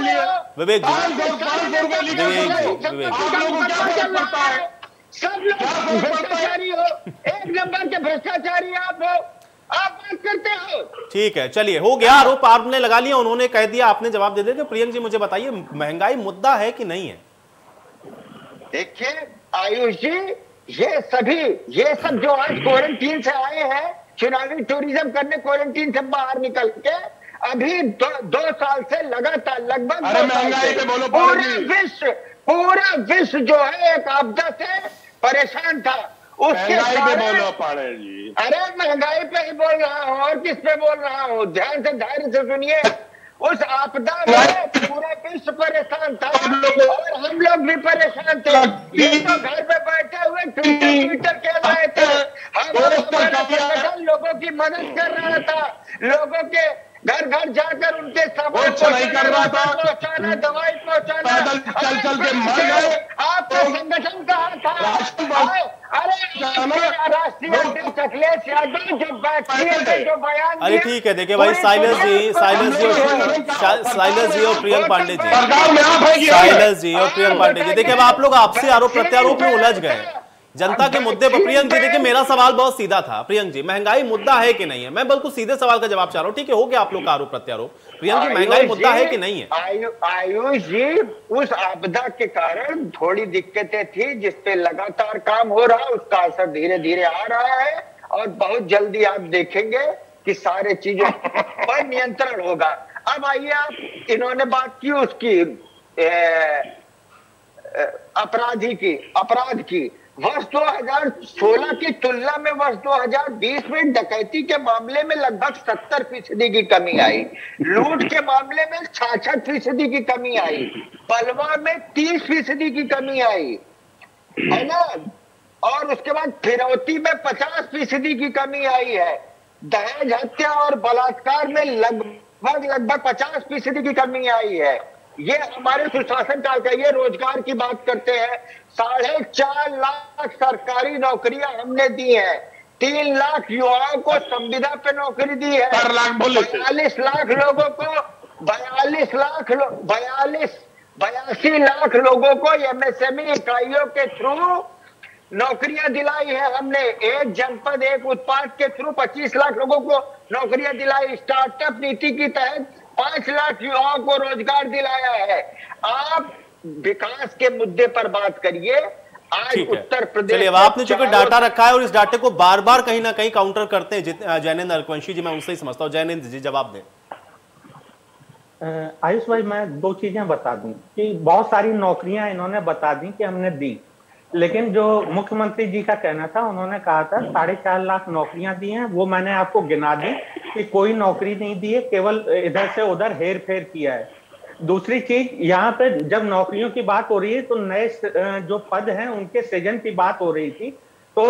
है, विवेक जी, सब लोग भ्रष्टाचारी हो, एक नंबर के भ्रष्टाचारी आप हो, आप बात करते हो। ठीक है, चलिए हो गया, आरोप आपने लगा लिया, उन्होंने कह दिया, आपने जवाब दे दिया। प्रियंक जी, मुझे बताइए, महंगाई मुद्दा है कि नहीं है? देखिए आयुष जी, ये सब जो आज क्वारंटीन से आए हैं, चुनावी टूरिज्म करने क्वारंटीन से बाहर निकल के, अभी 2 साल से लगातार लगभग पूरा विश्व जो है एक आपदा से परेशान था। उसके बोलो पाड़े जी। अरे महंगाई पे ही बोल रहा हूँ, और किस पे बोल रहा हूँ? ध्यान से, धैर्य से सुनिए। उस आपदा में पूरा विश्व परेशान था और हम लोग भी परेशान थे। ये तो घर पे बैठे हुए ट्विटर कह रहे थे, हम लोगों की मदद कर रहा था, लोगों के घर घर जाकर उनके सामान पहुंचाना, दवाई पहुंचाना, चल के मर गए। आपका संगठन कहाँ था? अरे राष्ट्रीय अध्यक्ष अखिलेश यादव जो बयान, अरे ठीक है, देखिए भाई, साइलस जी और प्रियंक पांडे जी, देखिए अब आप लोग आपसी आरोप प्रत्यारोप में उलझ गए जनता के मुद्दे पर। प्रियंक जी, देखिए मेरा सवाल बहुत सीधा था। प्रियंक जी, महंगाई मुद्दा है कि नहीं है? मैं बिल्कुल सीधे सवाल का जवाब चाह रहा हूँ। ठीक है, हो गया आप लोग का आरोप प्रत्यारोप। प्रियंक जी, महंगाई मुद्दा है कि नहीं है? आयुष जी, उस आपदा के कारण थोड़ी दिक्कतें थी, जिसपे लगातार काम हो रहा है, उसका असर धीरे धीरे आ रहा है और बहुत जल्दी आप देखेंगे कि सारे चीजों पर नियंत्रण होगा। अब आइए, आप इन्होंने बात की उसकी अपराध की। वर्ष 2016 की तुलना में वर्ष 2020 में डकैती के मामले में लगभग 70% की कमी आई, लूट के मामले में 66% की कमी आई, पलवा में 30% की कमी आई, है ना? और उसके बाद फिरौती में 50% की कमी आई है। दहेज हत्या और बलात्कार में लगभग 50% की कमी आई है। ये हमारे सुशासन काल का। ये रोजगार की बात करते हैं, 4.5 लाख सरकारी नौकरियां हमने दी हैं, 3 लाख युवाओं को संविदा पे नौकरी दी है, 42 लाख लोगों को 82 लाख लोगों को एमएसएमई इकाइयों के थ्रू नौकरियां दिलाई है हमने, एक जनपद एक उत्पाद के थ्रू 25 लाख लोगों को नौकरियां दिलाई। स्टार्टअप नीति के तहत 5 लाख युवाओं को रोजगार दिलाया है। आप विकास के मुद्दे पर बात करिए। आज उत्तर प्रदेश, चलिए अब आपने चूंकि डाटा रखा है और इस डाटे को बार बार कहीं ना कहीं काउंटर करते हैं जैनेंद्र अरकवंशी जी, मैं उनसे ही समझता हूं। जैनेंद्र जी जवाब दें। आयुष भाई, मैं दो चीजें बता दूं कि बहुत सारी नौकरियां इन्होंने बता दी कि हमने दी, लेकिन जो मुख्यमंत्री जी का कहना था, उन्होंने कहा था 4.5 लाख नौकरियां दी हैं, वो मैंने आपको गिना दी कि कोई नौकरी नहीं दी है, केवल इधर से उधर हेर फेर किया है। दूसरी चीज, यहाँ पे जब नौकरियों की बात हो रही है तो नए जो पद हैं उनके सृजन की बात हो रही थी। तो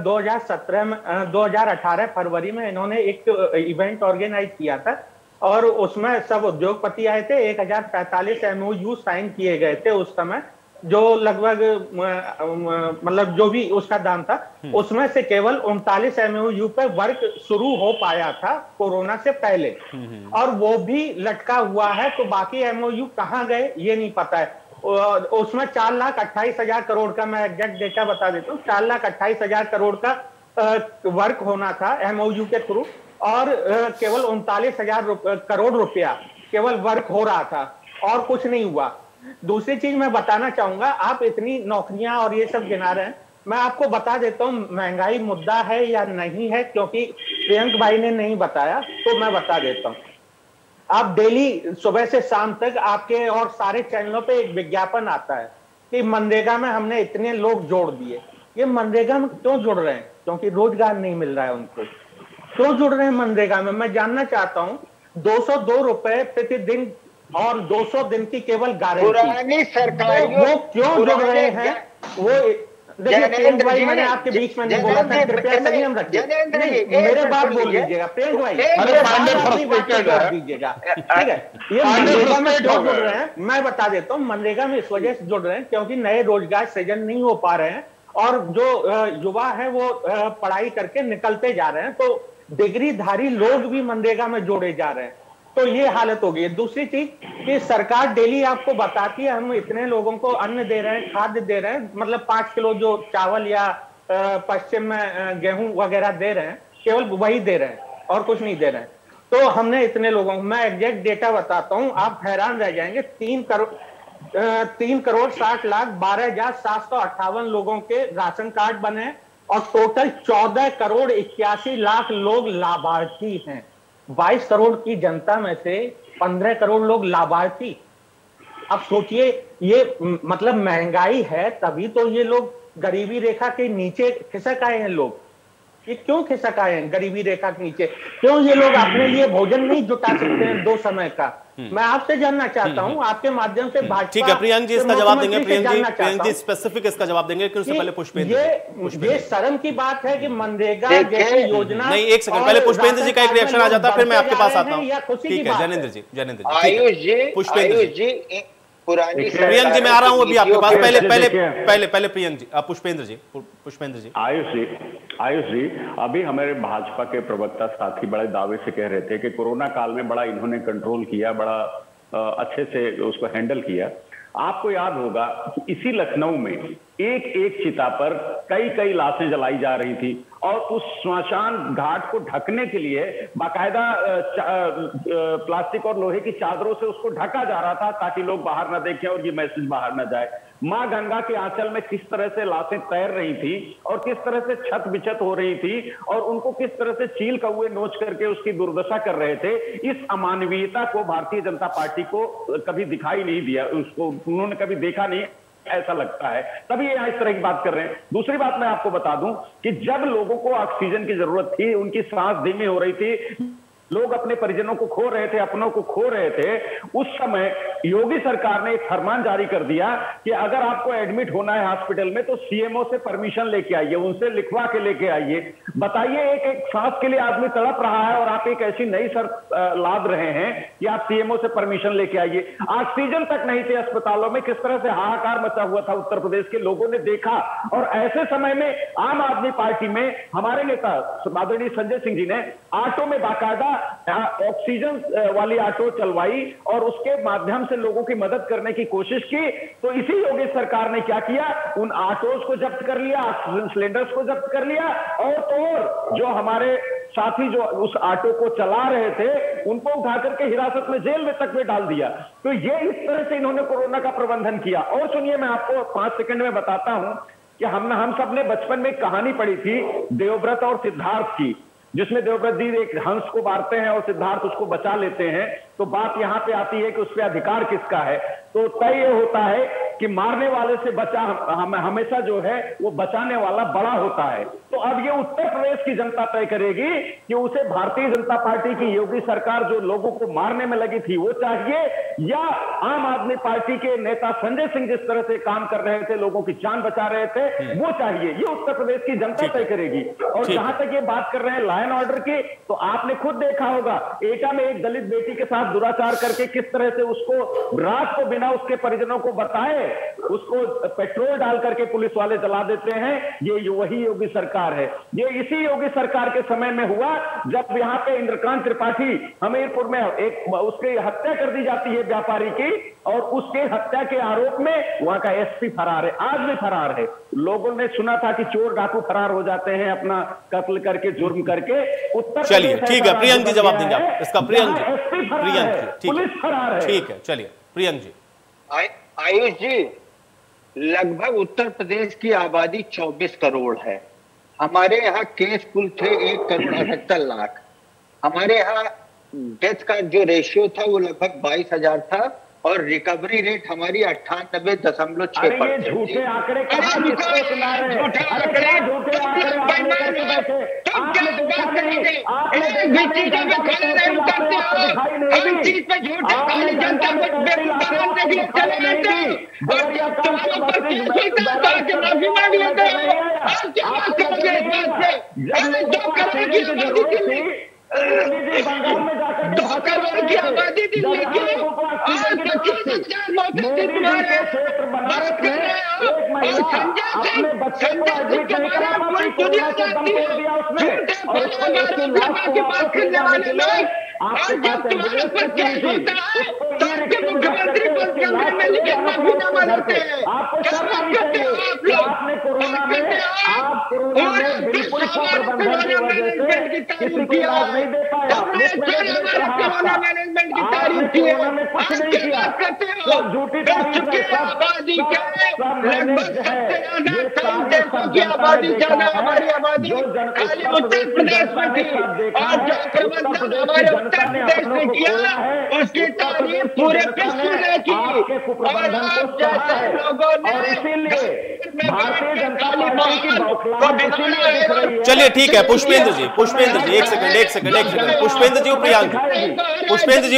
2018 फरवरी में इन्होंने एक इवेंट ऑर्गेनाइज किया था और उसमें सब उद्योगपति आए थे। 1045 MOU साइन किए गए थे उस समय, जो लगभग मतलब जो भी उसका दाम था, उसमें से केवल 39 MOU पे वर्क शुरू हो पाया था कोरोना से पहले, और वो भी लटका हुआ है। तो बाकी MOU कहाँ गए ये नहीं पता है। उसमें 4,28,000 करोड़ का, मैं एग्जैक्ट डेटा बता देता हूँ, 4,28,000 करोड़ का वर्क होना था MOU के थ्रू, और केवल 39,000 करोड़ रुपया केवल वर्क हो रहा था और कुछ नहीं हुआ। दूसरी चीज मैं बताना चाहूंगा, आप इतनी नौकरियां और ये सब गिना रहे हैं, मैं आपको बता देता हूं महंगाई मुद्दा है या नहीं है, क्योंकि प्रियंक भाई ने नहीं बताया तो मैं बता देता हूं। आप डेली सुबह से शाम तक आपके और सारे चैनलों पे एक विज्ञापन आता है कि मनरेगा में हमने इतने लोग जोड़ दिए। ये मनरेगा में क्यों जुड़ रहे हैं? क्योंकि रोजगार नहीं मिल रहा है उनको। क्यों जुड़ रहे हैं मनरेगा में? मैं जानना चाहता हूं। 202 रुपए प्रतिदिन और 200 दिन की केवल गारंटी। पुरानी सरकारों, वो क्यों जुड़ रहे हैं? वो देखिए प्रियंक भाई, मैंने आपके बीच में नहीं बोला था, कृपया संयम रखिए। मेरे बात बोल लीजिएगा प्रियंक भाई, दीजिएगा, ठीक है? ये मनरेगा में क्यों जुड़ रहे हैं मैं बता देता हूँ। मनरेगा में इस वजह से जुड़ रहे हैं क्योंकि नए रोजगार सृजन नहीं हो पा रहे हैं, और जो युवा है वो पढ़ाई करके निकलते जा रहे हैं, तो डिग्रीधारी लोग भी मनरेगा में जोड़े जा रहे हैं। तो ये हालत हो गई है। दूसरी चीज कि सरकार डेली आपको बताती है हम इतने लोगों को अन्न दे रहे हैं, खाद्य दे रहे हैं, मतलब 5 किलो जो चावल या पश्चिम में गेहूं वगैरह दे रहे हैं, केवल वही दे रहे हैं और कुछ नहीं दे रहे हैं। तो हमने इतने लोगों को, मैं एग्जैक्ट डेटा बताता हूं, आप हैरान रह जाएंगे। 3 करोड़ 60 लाख 12,758 लोगों के राशन कार्ड बने और टोटल 14 करोड़ 81 लाख लोग लाभार्थी हैं। 22 करोड़ की जनता में से 15 करोड़ लोग लाभार्थी। अब सोचिए, ये मतलब महंगाई है तभी तो ये लोग गरीबी रेखा के नीचे खिसक आए हैं। लोग ये क्यों खिसक आए हैं गरीबी रेखा के नीचे? क्यों ये लोग अपने लिए भोजन नहीं जुटा सकते हैं 2 समय का? मैं आपसे जानना चाहता हूं, आपके माध्यम से भाजपा। ठीक है प्रियंक जी, इसका जवाब देंगे। प्रियंक जी स्पेसिफिक इसका जवाब देंगे कि उससे पहले पुष्पेंद्र, ये शर्म की बात है कि मनरेगा जैसी योजना। नहीं, एक सेकंड, पहले पुष्पेंद्र जी का एक रिएक्शन आ जाता है, फिर मैं आपके पास आता हूं। ठीक है जैनेंद्र जी, आयुष जी, पुष्पेंद्र जी पुरानी प्रियंक जी मैं आ रहा हूं अभी आपके पास। पहले प्रियंक जी, पुष्पेंद्र जी। आयुष जी, अभी हमारे भाजपा के प्रवक्ता साथी बड़े दावे से कह रहे थे कि कोरोना काल में बड़ा इन्होंने कंट्रोल किया, बड़ा अच्छे से उसको हैंडल किया। आपको याद होगा कि इसी लखनऊ में एक चिता पर कई लाशें जलाई जा रही थी, और उस श्मशान घाट को ढकने के लिए बाकायदा प्लास्टिक और लोहे की चादरों से उसको ढका जा रहा था ताकि लोग बाहर ना देखें और ये मैसेज बाहर ना जाए। मां गंगा के आंचल में किस तरह से लाशें तैर रही थी और किस तरह से छत बिछत हो रही थी, और उनको किस तरह से चील कौए नोच करके उसकी दुर्दशा कर रहे थे। इस अमानवीयता को भारतीय जनता पार्टी को कभी दिखाई नहीं दिया, उसको उन्होंने कभी देखा नहीं, ऐसा लगता है, तभी ये इस तरह की बात कर रहे हैं। दूसरी बात मैं आपको बता दूं कि जब लोगों को ऑक्सीजन की जरूरत थी, उनकी सांस धीमी हो रही थी, लोग अपने परिजनों को खो रहे थे, अपनों को खो रहे थे, उस समय योगी सरकार ने एक फरमान जारी कर दिया कि अगर आपको एडमिट होना है हॉस्पिटल में तो सीएमओ से परमिशन लेके आइए, उनसे लिखवा के लेके आइए। बताइए, एक सांस के लिए आदमी तड़प रहा है और आप एक ऐसी नई शर्त लाद रहे हैं कि आप सीएमओ से परमिशन लेके आइए। ऑक्सीजन तक नहीं थे अस्पतालों में, किस तरह से हाहाकार मचा हुआ था उत्तर प्रदेश के लोगों ने देखा। और ऐसे समय में आम आदमी पार्टी में हमारे नेता आदरणीय संजय सिंह जी ने ऑटो में बाकायदा ऑक्सीजन वाली ऑटो चलवाई और उसके माध्यम से लोगों की मदद करने की कोशिश की, तो इसी योगी सरकार ने क्या किया, उन ऑटोज को जब्त कर लिया, ऑक्सीजन सिलेंडर्स को जब्त कर लिया, और तो और जो हमारे साथी जो उस ऑटो को चला रहे थे उनको उठा करके हिरासत में, जेल में तक में डाल दिया। तो ये इस तरह से इन्होंने कोरोना का प्रबंधन किया। और सुनिए, मैं आपको 5 सेकंड में बताता हूं कि हम सब ने बचपन में एक कहानी पढ़ी थी देवव्रत और सिद्धार्थ की, जिसमें देवव्रत जी एक हंस को मारते हैं और सिद्धार्थ उसको बचा लेते हैं। तो बात यहां पे आती है कि उस पर अधिकार किसका है। तो तय ये होता है कि मारने वाले से बचा हमेशा जो है वो बचाने वाला बड़ा होता है। तो अब ये उत्तर प्रदेश की जनता तय करेगी कि उसे भारतीय जनता पार्टी की योगी सरकार जो लोगों को मारने में लगी थी वो चाहिए, या आम आदमी पार्टी के नेता संजय सिंह जिस तरह से काम कर रहे थे, लोगों की जान बचा रहे थे, वो चाहिए। ये उत्तर प्रदेश की जनता तय करेगी। और जहां तक ये बात कर रहे हैं लॉ एंड ऑर्डर की, तो आपने खुद देखा होगा एटा में एक दलित बेटी के साथ दुराचार करके किस तरह से उसको रात को बिना उसके परिजनों को बताए उसको पेट्रोल डाल करके पुलिस वाले जला देते हैं। ये वही योगी सरकार है। ये इसी योगी सरकार के समय में हुआ जब यहाँ पे इंद्रकांत त्रिपाठी हमीरपुर में एक उसकी हत्या कर दी जाती है व्यापारी की, और उसके हत्या के आरोप में वहां का एसपी फरार है, आज भी फरार है। लोगों ने सुना था कि चोर डाकू फरार हो जाते हैं अपना कत्ल करके, जुर्म करके। उत्तर चलिए ठीक है, प्रियंक जी जवाब देंगे आप इसका। प्रियंक जी, पुलिस फरार है। ठीक है, चलिए प्रियंक जी। आयुष जी, लगभग उत्तर प्रदेश की आबादी 24 करोड़ है। हमारे यहाँ केस कुल थे 1,68,00,000। हमारे यहाँ डेथ का जो रेशियो था वो लगभग 22,000 था, और रिकवरी रेट हमारी 98.6%। झूठे आंकड़े बंगाल में जाकर 2 करोड़ की आबादी दिल्ली की और 25,000 क्षेत्र बनारस में एक महिला अपने बच्चे को एडमिट नहीं करा पाई, कोरोना के दम तोड़ दिया उसने, और उसको लाश को वापस ले जाने के लिए आपके पास एम्बुलेंस मुख्यमंत्री आपको शर्म आनी चाहिए कि आपने कोरोना में बिल्कुल प्रबंधन की वजह से किसी को इलाज नहीं दे पाया। कोरोना में कुछ नहीं किया, सब झूठी आबादी ज्यादा, हमारी आबादी खाली उत्तर प्रदेश में थी, और जो प्रबंधन हमारे उत्तर प्रदेश ने किया उसकी तारीफ पूरे विश्व ने की। और आप जैसे लोगों ने भारतीय जनता पार्टी की बौखलाहट। चलिए ठीक है, पुष्पेंद्र जी एक सेकंड पुष्पेंद्र जी और प्रियंक जी, पुष्पेंद्र जी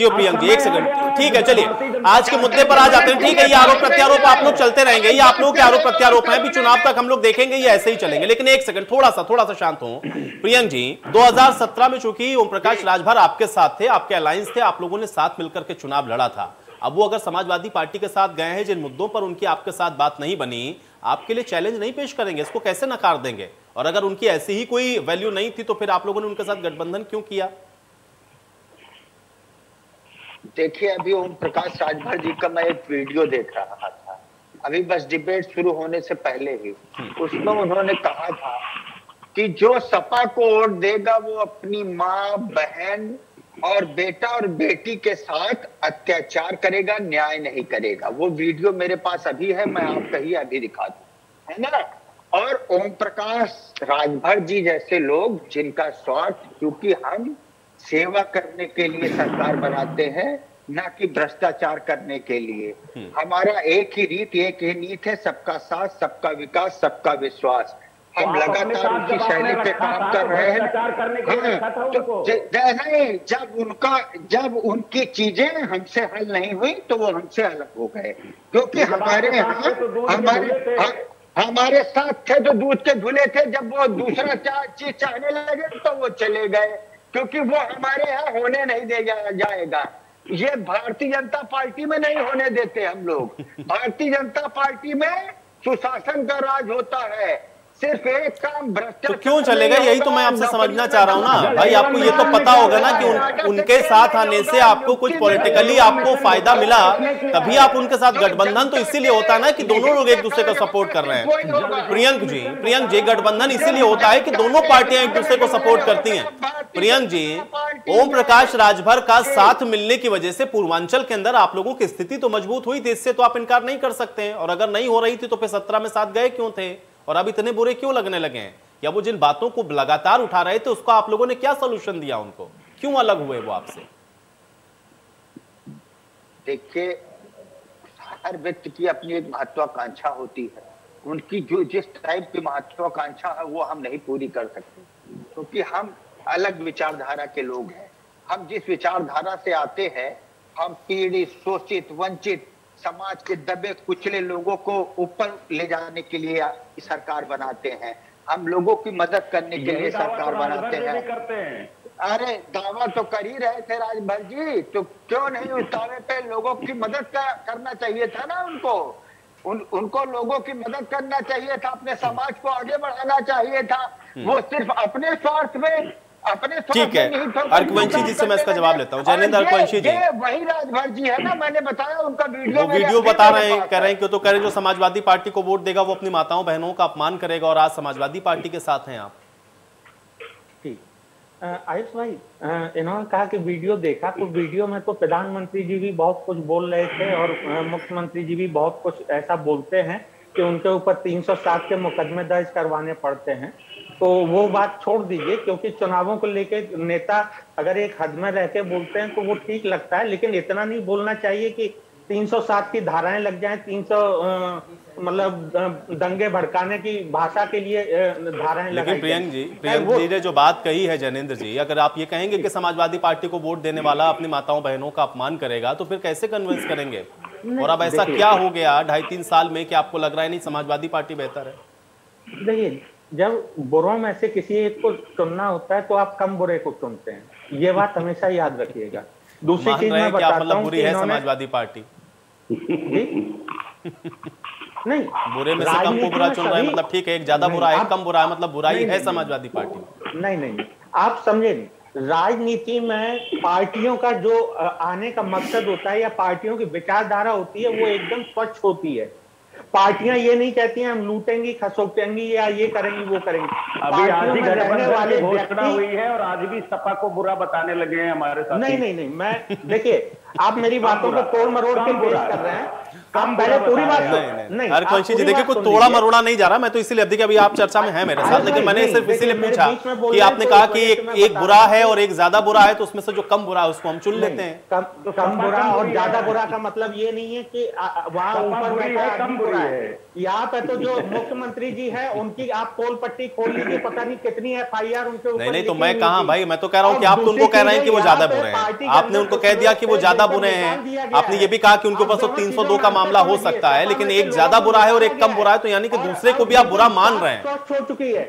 और प्रियंक जी एक सेकंड। ठीक है, चलिए आज के मुद्दे पर आ जाते हैं। ठीक है, ये आरोप प्रत्यारोप आप लोग चलते रहेंगे, ये आप लोगों के आरोप प्रत्यारोप हैं, भी चुनाव तक हम लोग देखेंगे, ये ऐसे ही चलेंगे। लेकिन एक सेकंड, थोड़ा सा शांत हो। प्रियंक जी, 2017 में चूंकि ओम प्रकाश राजभर आपके साथ थे, आपके अलायंस थे, आप लोगों ने साथ मिलकर के चुनाव लड़ा था। अब वो अगर समाजवादी पार्टी के साथ गए हैं, जिन मुद्दों पर उनकी आपके साथ बात नहीं बनी, आपके लिए चैलेंज नहीं पेश करेंगे? इसको कैसे नकार देंगे? और अगर उनकी ऐसी ही कोई वैल्यू नहीं थी तो फिर आप लोगों ने उनके साथ गठबंधन क्यों किया? देखिए, अभी ओम प्रकाश राजभर जी का मैं एक वीडियो देख रहा था, अभी बस डिबेट शुरू होने से पहले ही। उसमें उन्होंने कहा था कि जो सपा को वोट देगा वो अपनी माँ, बहन और बेटा और बेटी के साथ अत्याचार करेगा, न्याय नहीं करेगा। वो वीडियो मेरे पास अभी है, मैं आपको ही अभी दिखा दूं, है ना। और ओम प्रकाश राजभर जी जैसे लोग जिनका स्वार्थ, क्योंकि हम सेवा करने के लिए सरकार बनाते हैं, ना कि भ्रष्टाचार करने के लिए। हमारा एक ही रीत, एक ही नीत है, सबका साथ, सबका विकास, सबका विश्वास। हम लगातार उनकी शैली पे काम कर रहे हैं। जब उनकी चीजें हमसे हल नहीं हुई तो वो हमसे अलग हो गए, क्योंकि हमारे यहाँ हमारे साथ थे तो दूध के धुले थे, जब वो दूसरा चीज चाहने लगे तो वो चले गए, क्योंकि वो हमारे यहाँ होने नहीं दे जाएगा। ये भारतीय जनता पार्टी में नहीं होने देते हम लोग। भारतीय जनता पार्टी में सुशासन का राज होता है, सिर्फ एक काम भ्रष्टाचार। तो क्यों चलेगा, यही तो मैं आपसे समझना चाह रहा हूं ना भाई। आपको ये तो पता होगा ना कि उनके साथ आने से आपको कुछ पॉलिटिकली आपको फायदा मिला, तभी आप उनके साथ गठबंधन तो इसीलिए होता है ना कि दोनों लोग एक दूसरे को सपोर्ट कर रहे हैं। प्रियंक जी गठबंधन इसीलिए होता है कि दोनों पार्टियां एक दूसरे को सपोर्ट करती हैं। प्रियंक जी, ओम प्रकाश राजभर का साथ मिलने की वजह से पूर्वांचल के अंदर आप लोगों की स्थिति तो मजबूत हुई थी, इससे तो आप इनकार नहीं कर सकते हैं। और अगर नहीं हो रही थी तो फिर 17 में साथ गए क्यों थे, और अब इतने बुरे क्यों लगने लगे हैं? या वो जिन बातों को लगातार उठा रहे थे उसका आप लोगों ने क्या सॉल्यूशन दिया उनको, क्यों अलग हुए वो आपसे? देखिए, हर व्यक्ति की अपनी एक महत्वाकांक्षा होती है। उनकी जो जिस टाइप की महत्वाकांक्षा है वो हम नहीं पूरी कर सकते, क्योंकि हम अलग विचारधारा के लोग हैं। हम जिस विचारधारा से आते हैं, हम पीड़ित, शोषित, वंचित समाज के दबे कुचले लोगों को ऊपर ले जाने के लिए सरकार बनाते हैं। हम लोगों की मदद करने के लिए सरकार बनाते हैं। अरे दावा तो कर ही रहे थे राजभर जी, तो क्यों नहीं उस दावे पे लोगों की मदद करना चाहिए था ना उनको लोगों की मदद करना चाहिए था, अपने समाज को आगे बढ़ाना चाहिए था। वो सिर्फ अपने स्वार्थ में ठीक है, अर्कवंशी जी से मैं इसका जवाब लेता हूं। जैनेंद्र अर्कवंशी जी, वही राजभर जी है ना, मैंने बताया उनका वीडियो बता रहे हैं, कह रहे हैं कि तो कह रहे हैं जो समाजवादी पार्टी को वोट देगा वो अपनी माताओं बहनों का अपमान करेगा, और आज समाजवादी पार्टी के साथ हैं आप। ठीक, आयुष भाई, इन्होंने कहा कि वीडियो देखा, तो वीडियो में तो प्रधानमंत्री जी भी बहुत कुछ बोल रहे थे और मुख्यमंत्री जी भी बहुत कुछ ऐसा बोलते हैं कि उनके ऊपर 307 के मुकदमे दर्ज करवाने पड़ते हैं। तो वो बात छोड़ दीजिए, क्योंकि चुनावों को लेके नेता अगर एक हद में रह के बोलते हैं तो वो ठीक लगता है, लेकिन इतना नहीं बोलना चाहिए कि 307 की धाराएं लग जाएं, 300 मतलब दंगे भड़काने की भाषा के लिए धाराएं लग। लेकिन प्रियंक जी ने जो बात कही है जैनेंद्र जी, अगर आप ये कहेंगे कि समाजवादी पार्टी को वोट देने वाला अपनी माताओं बहनों का अपमान करेगा तो फिर कैसे कन्विंस करेंगे? और अब ऐसा क्या हो गया 2.5-3 साल में कि आपको लग रहा है नहीं समाजवादी पार्टी बेहतर है? देखिए, जब बुरों में से किसी एक को चुनना होता है तो आप कम बुरे को चुनते हैं, ये बात हमेशा याद रखिएगा। दूसरी चीज मैं बताता हूं, बुरी है समाजवादी पार्टी नहीं, बुरे में से कम को बुरा चुन रहे हैं, मतलब ठीक है, एक ज्यादा बुरा है, कम बुरा है, मतलब बुराई है समाजवादी पार्टी। नहीं, आप समझे नहीं, राजनीति में पार्टियों का जो आने का मकसद होता है या पार्टियों की विचारधारा होती है वो एकदम स्वच्छ होती है। पार्टियां ये नहीं कहती हैं हम लूटेंगी, खसोटेंगी या ये करेंगी वो करेंगी। अभी आज ही गठबंधन की घोषणा हुई है और आज भी सपा को बुरा बताने लगे हैं हमारे साथ। नहीं, मैं देखिए, आप मेरी बातों को तोड़ मरोड़ के पेश कर रहे हैं। हम पहले पूरी बात नहीं, अर्कवंशी जी देखिए, कुछ तोड़ा मरोड़ा नहीं जा रहा, मैं तो इसीलिए देखिए अभी आप चर्चा में है मेरे साथ, लेकिन मैंने सिर्फ इसीलिए पूछा कि आपने कहा कि एक बुरा है और एक ज्यादा बुरा है, तो उसमें से जो कम बुरा है उसको हम चुन लेते हैं। कम बुरा और ज्यादा बुरा का मतलब ये नहीं है कि वहां ऊपर बैठा है कम बुरा है। यहाँ पे तो जो मुख्यमंत्री जी है उनकी आप पोल पट्टी खोल लीजिए, पता नहीं कितनी FIR उनके ऊपर। नहीं, तो मैं कहा भाई, मैं तो कह रहा हूँ कि आप तो उनको कह रहे हैं कि वो ज्यादा बुरे हैं, आपने उनको कह दिया कि वो ज्यादा बुरे हैं, आपने ये भी कहा कि उनके ऊपर 302 का मामला हो सकता है, लेकिन एक ज्यादा बुरा है और एक कम बुरा है, तो यानी कि दूसरे को भी आप बुरा मान रहे हैं। हो चुकी है,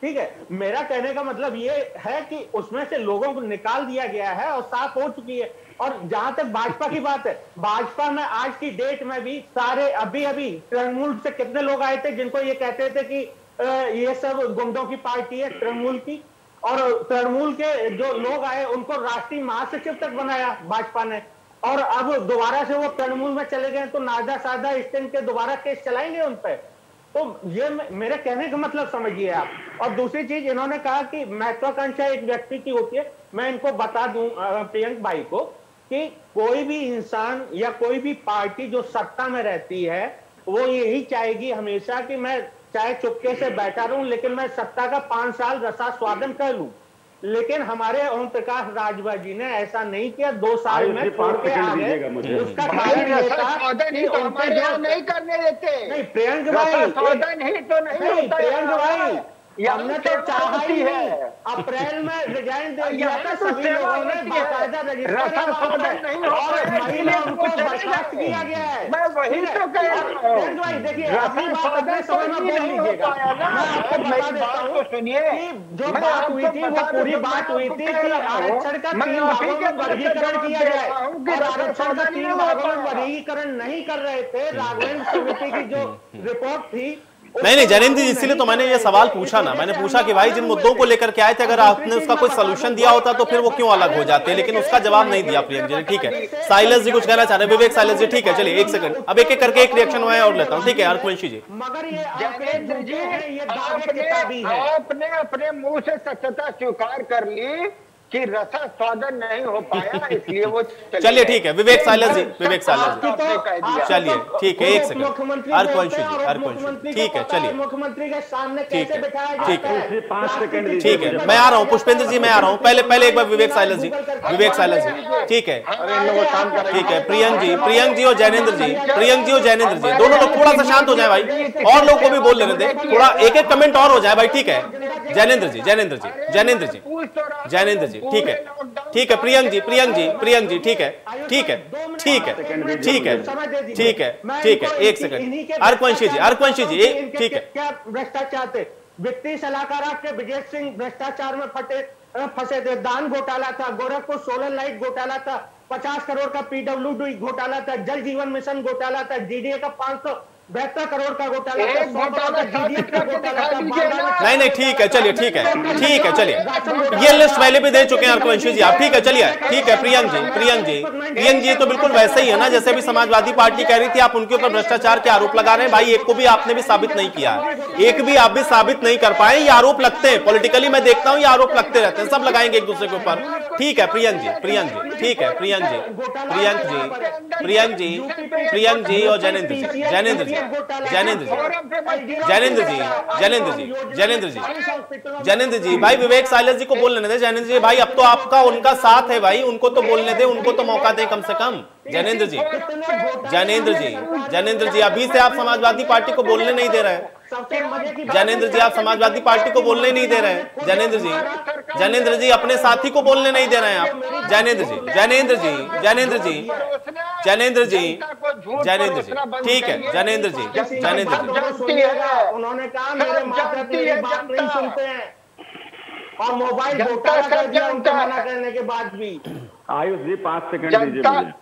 ठीक है। मेरा कहने का मतलब ये है कि उसमें से लोगों को निकाल दिया गया है और साफ हो चुकी है। और जहां तक भाजपा की बात है, भाजपा में आज की डेट में भी सारे अभी तृणमूल से कितने लोग आए थे जिनको ये कहते थे कि ये सब गुंडों की पार्टी है तृणमूल की, और तृणमूल के जो लोग आए उनको राष्ट्रीय महासचिव तक बनाया भाजपा ने, और अब दोबारा से वो तृणमूल में चले गए तो नादा सादा स्टैंड के दोबारा केस चलाएंगे उन पे। तो ये मेरे कहने का मतलब समझिए आप। और दूसरी चीज, इन्होंने कहा कि महत्वाकांक्षा एक व्यक्ति की होती है। मैं इनको बता दूं प्रियंक भाई को कि कोई भी इंसान या कोई भी पार्टी जो सत्ता में रहती है वो यही चाहेगी हमेशा कि मैं चाहे चुपके से बैठा रहूं लेकिन मैं सत्ता का 5 साल रसा स्वादन कर लूं। लेकिन हमारे ओम प्रकाश राजभर जी ने ऐसा नहीं किया, 2 साल में छोड़ के आ गए। उसका नहीं करने देते। नहीं प्रियंक भाई, प्रियंक भाई, हमने तो चाहा ही है। अप्रैल में रिजाइन दे दिया था सभी लोगों ने, बाकायदा रजिस्टर और महीना उनको बर्खास्त किया गया है। वही तो कह रहा हूँ, देखिए अपनी बात अपने समय में बोल लीजिएगा। मैं आपको बता देता हूँ कि जो बात हुई थी वो पूरी बात हुई थी कि आरक्षण का 3 भागों में वर्गीकरण किया जाए, और आरक्षण का 3 भागों में वर्गीकरण नहीं कर रहे थे। राघवेंद्र समिति की जो रिपोर्ट थी, नहीं जैनेंद्र जी, इसीलिए तो मैंने ये सवाल पूछा ना, मैंने पूछा कि भाई जिन मुद्दों को लेकर के आए थे, अगर आपने उसका कोई सोल्यूशन दिया होता तो फिर वो क्यों अलग हो जाते, लेकिन उसका जवाब नहीं दिया प्रियंक जी ने। ठीक है, साइलेंस जी कुछ कहना चाह रहे हैं, विवेक साइलेंस जी। ठीक है, चलिए 1 सेकंड, अब एक एक करके एक रिएक्शन मैं और लेता हूँ। ठीक है हरकुवंशी जी। मगर ये आपने अपने मुंह से सत्यता स्वीकार कर ली कि रसा स्वादन नहीं हो पाया, इसलिए वो चलिए ठीक है, विवेक साइलेंस जी, विवेक साइलेंस जी, चलिए ठीक है 1 सेकंड, हरकुवंशी जी, हरकुवंशी, ठीक है चलिए, मुख्यमंत्री के सामने कैसे बिठाया ठीक है 5 सेकंड, ठीक है, मैं आ रहा हूँ पुष्पेंद्र जी, मैं आ रहा हूँ, पहले एक बार विवेक साइलेंस जी, विवेक साइलेंस जी। ठीक है ठीक है, प्रियंक जी और जैनेंद्र जी, प्रियंक जी और जैनेंद्र जी, दोनों लोग थोड़ा सा शांत हो जाए भाई, और लोग को भी बोल लेने दे, थोड़ा एक एक कमेंट और हो जाए भाई। ठीक है जैनेंद्र जी, जैनेंद्र जी, जैनेंद्र जी, जैनेंद्र जी, ठीक है ठीक है, प्रियंक जी, ठीक है ठीक है ठीक है ठीक है ठीक है ठीक है 1 सेकंड, हरकुवंशी जी, ठीक है। क्या भ्रष्टाचार थे, वित्तीय सलाहकार आपके विजय सिंह भ्रष्टाचार में फंसे थे, दान घोटाला था, गोरखपुर सोलर लाइट घोटाला था, 50 करोड़ का पीडब्ल्यूडी घोटाला था, जल जीवन मिशन घोटाला था, जीडीए का 572 करोड़ का घोटाला था, 100 करोड़ का जीडीएफ का घोटाला था। नहीं ठीक है, चलिए ठीक है चलिए, ये लिस्ट पहले भी दे चुके हैं हरकुवंशी जी आप। ठीक है चलिए, ठीक है प्रियंक जी तो बिल्कुल वैसे ही है ना जैसे भी समाजवादी पार्टी कह रही थी, आप उनके ऊपर भ्रष्टाचार के आरोप लगा रहे हैं। भाई एक को भी आपने भी साबित नहीं किया, एक भी आप भी साबित नहीं कर पाए। ये आरोप लगते हैं पॉलिटिकली, मैं देखता हूँ ये आरोप लगते रहते हैं, सब लगाएंगे एक दूसरे के ऊपर। ठीक है प्रियंक जी, ठीक है प्रियंक जी और जैनेंद्र जी, भाई विवेक साइलेंस जी को बोल लेने दे। जैनेंद्र जी भाई अब तो आपका उनका साथ है भाई, उनको तो बोलने दे, उनको तो मौका दे कम से कम। जैनेंद्र जी अभी से आप समाजवादी पार्टी को बोलने नहीं दे रहे हैं। जैनेंद्र जी आप समाजवादी पार्टी को बोलने नहीं दे रहे हैं। जैनेंद्र जी अपने साथी को बोलने नहीं दे रहे हैं आप। जैनेंद्र जी ठीक है, जैनेंद्र जी उन्होंने कहा मेरे माता मेरी बात नहीं सुनते हैं, और मोबाइल घोटाला कर दिया उनका मना करने के बाद भी। आयुष जी 5 सेकंड दीजिए मुझे।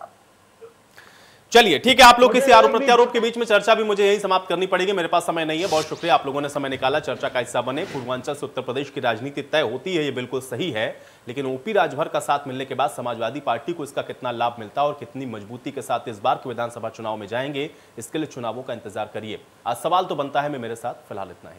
चलिए ठीक है, आप लोग किसी आरोप प्रत्यारोप के बीच में चर्चा भी मुझे यही समाप्त करनी पड़ेगी, मेरे पास समय नहीं है। बहुत शुक्रिया आप लोगों ने समय निकाला, चर्चा का हिस्सा बने। पूर्वांचल से उत्तर प्रदेश की राजनीति तय होती है, ये बिल्कुल सही है, लेकिन ओपी राजभर का साथ मिलने के बाद समाजवादी पार्टी को इसका कितना लाभ मिलता है और कितनी मजबूती के साथ इस बार के विधानसभा चुनाव में जाएंगे, इसके लिए चुनावों का इंतजार करिए। आज सवाल तो बनता है, मैं मेरे साथ फिलहाल इतना ही।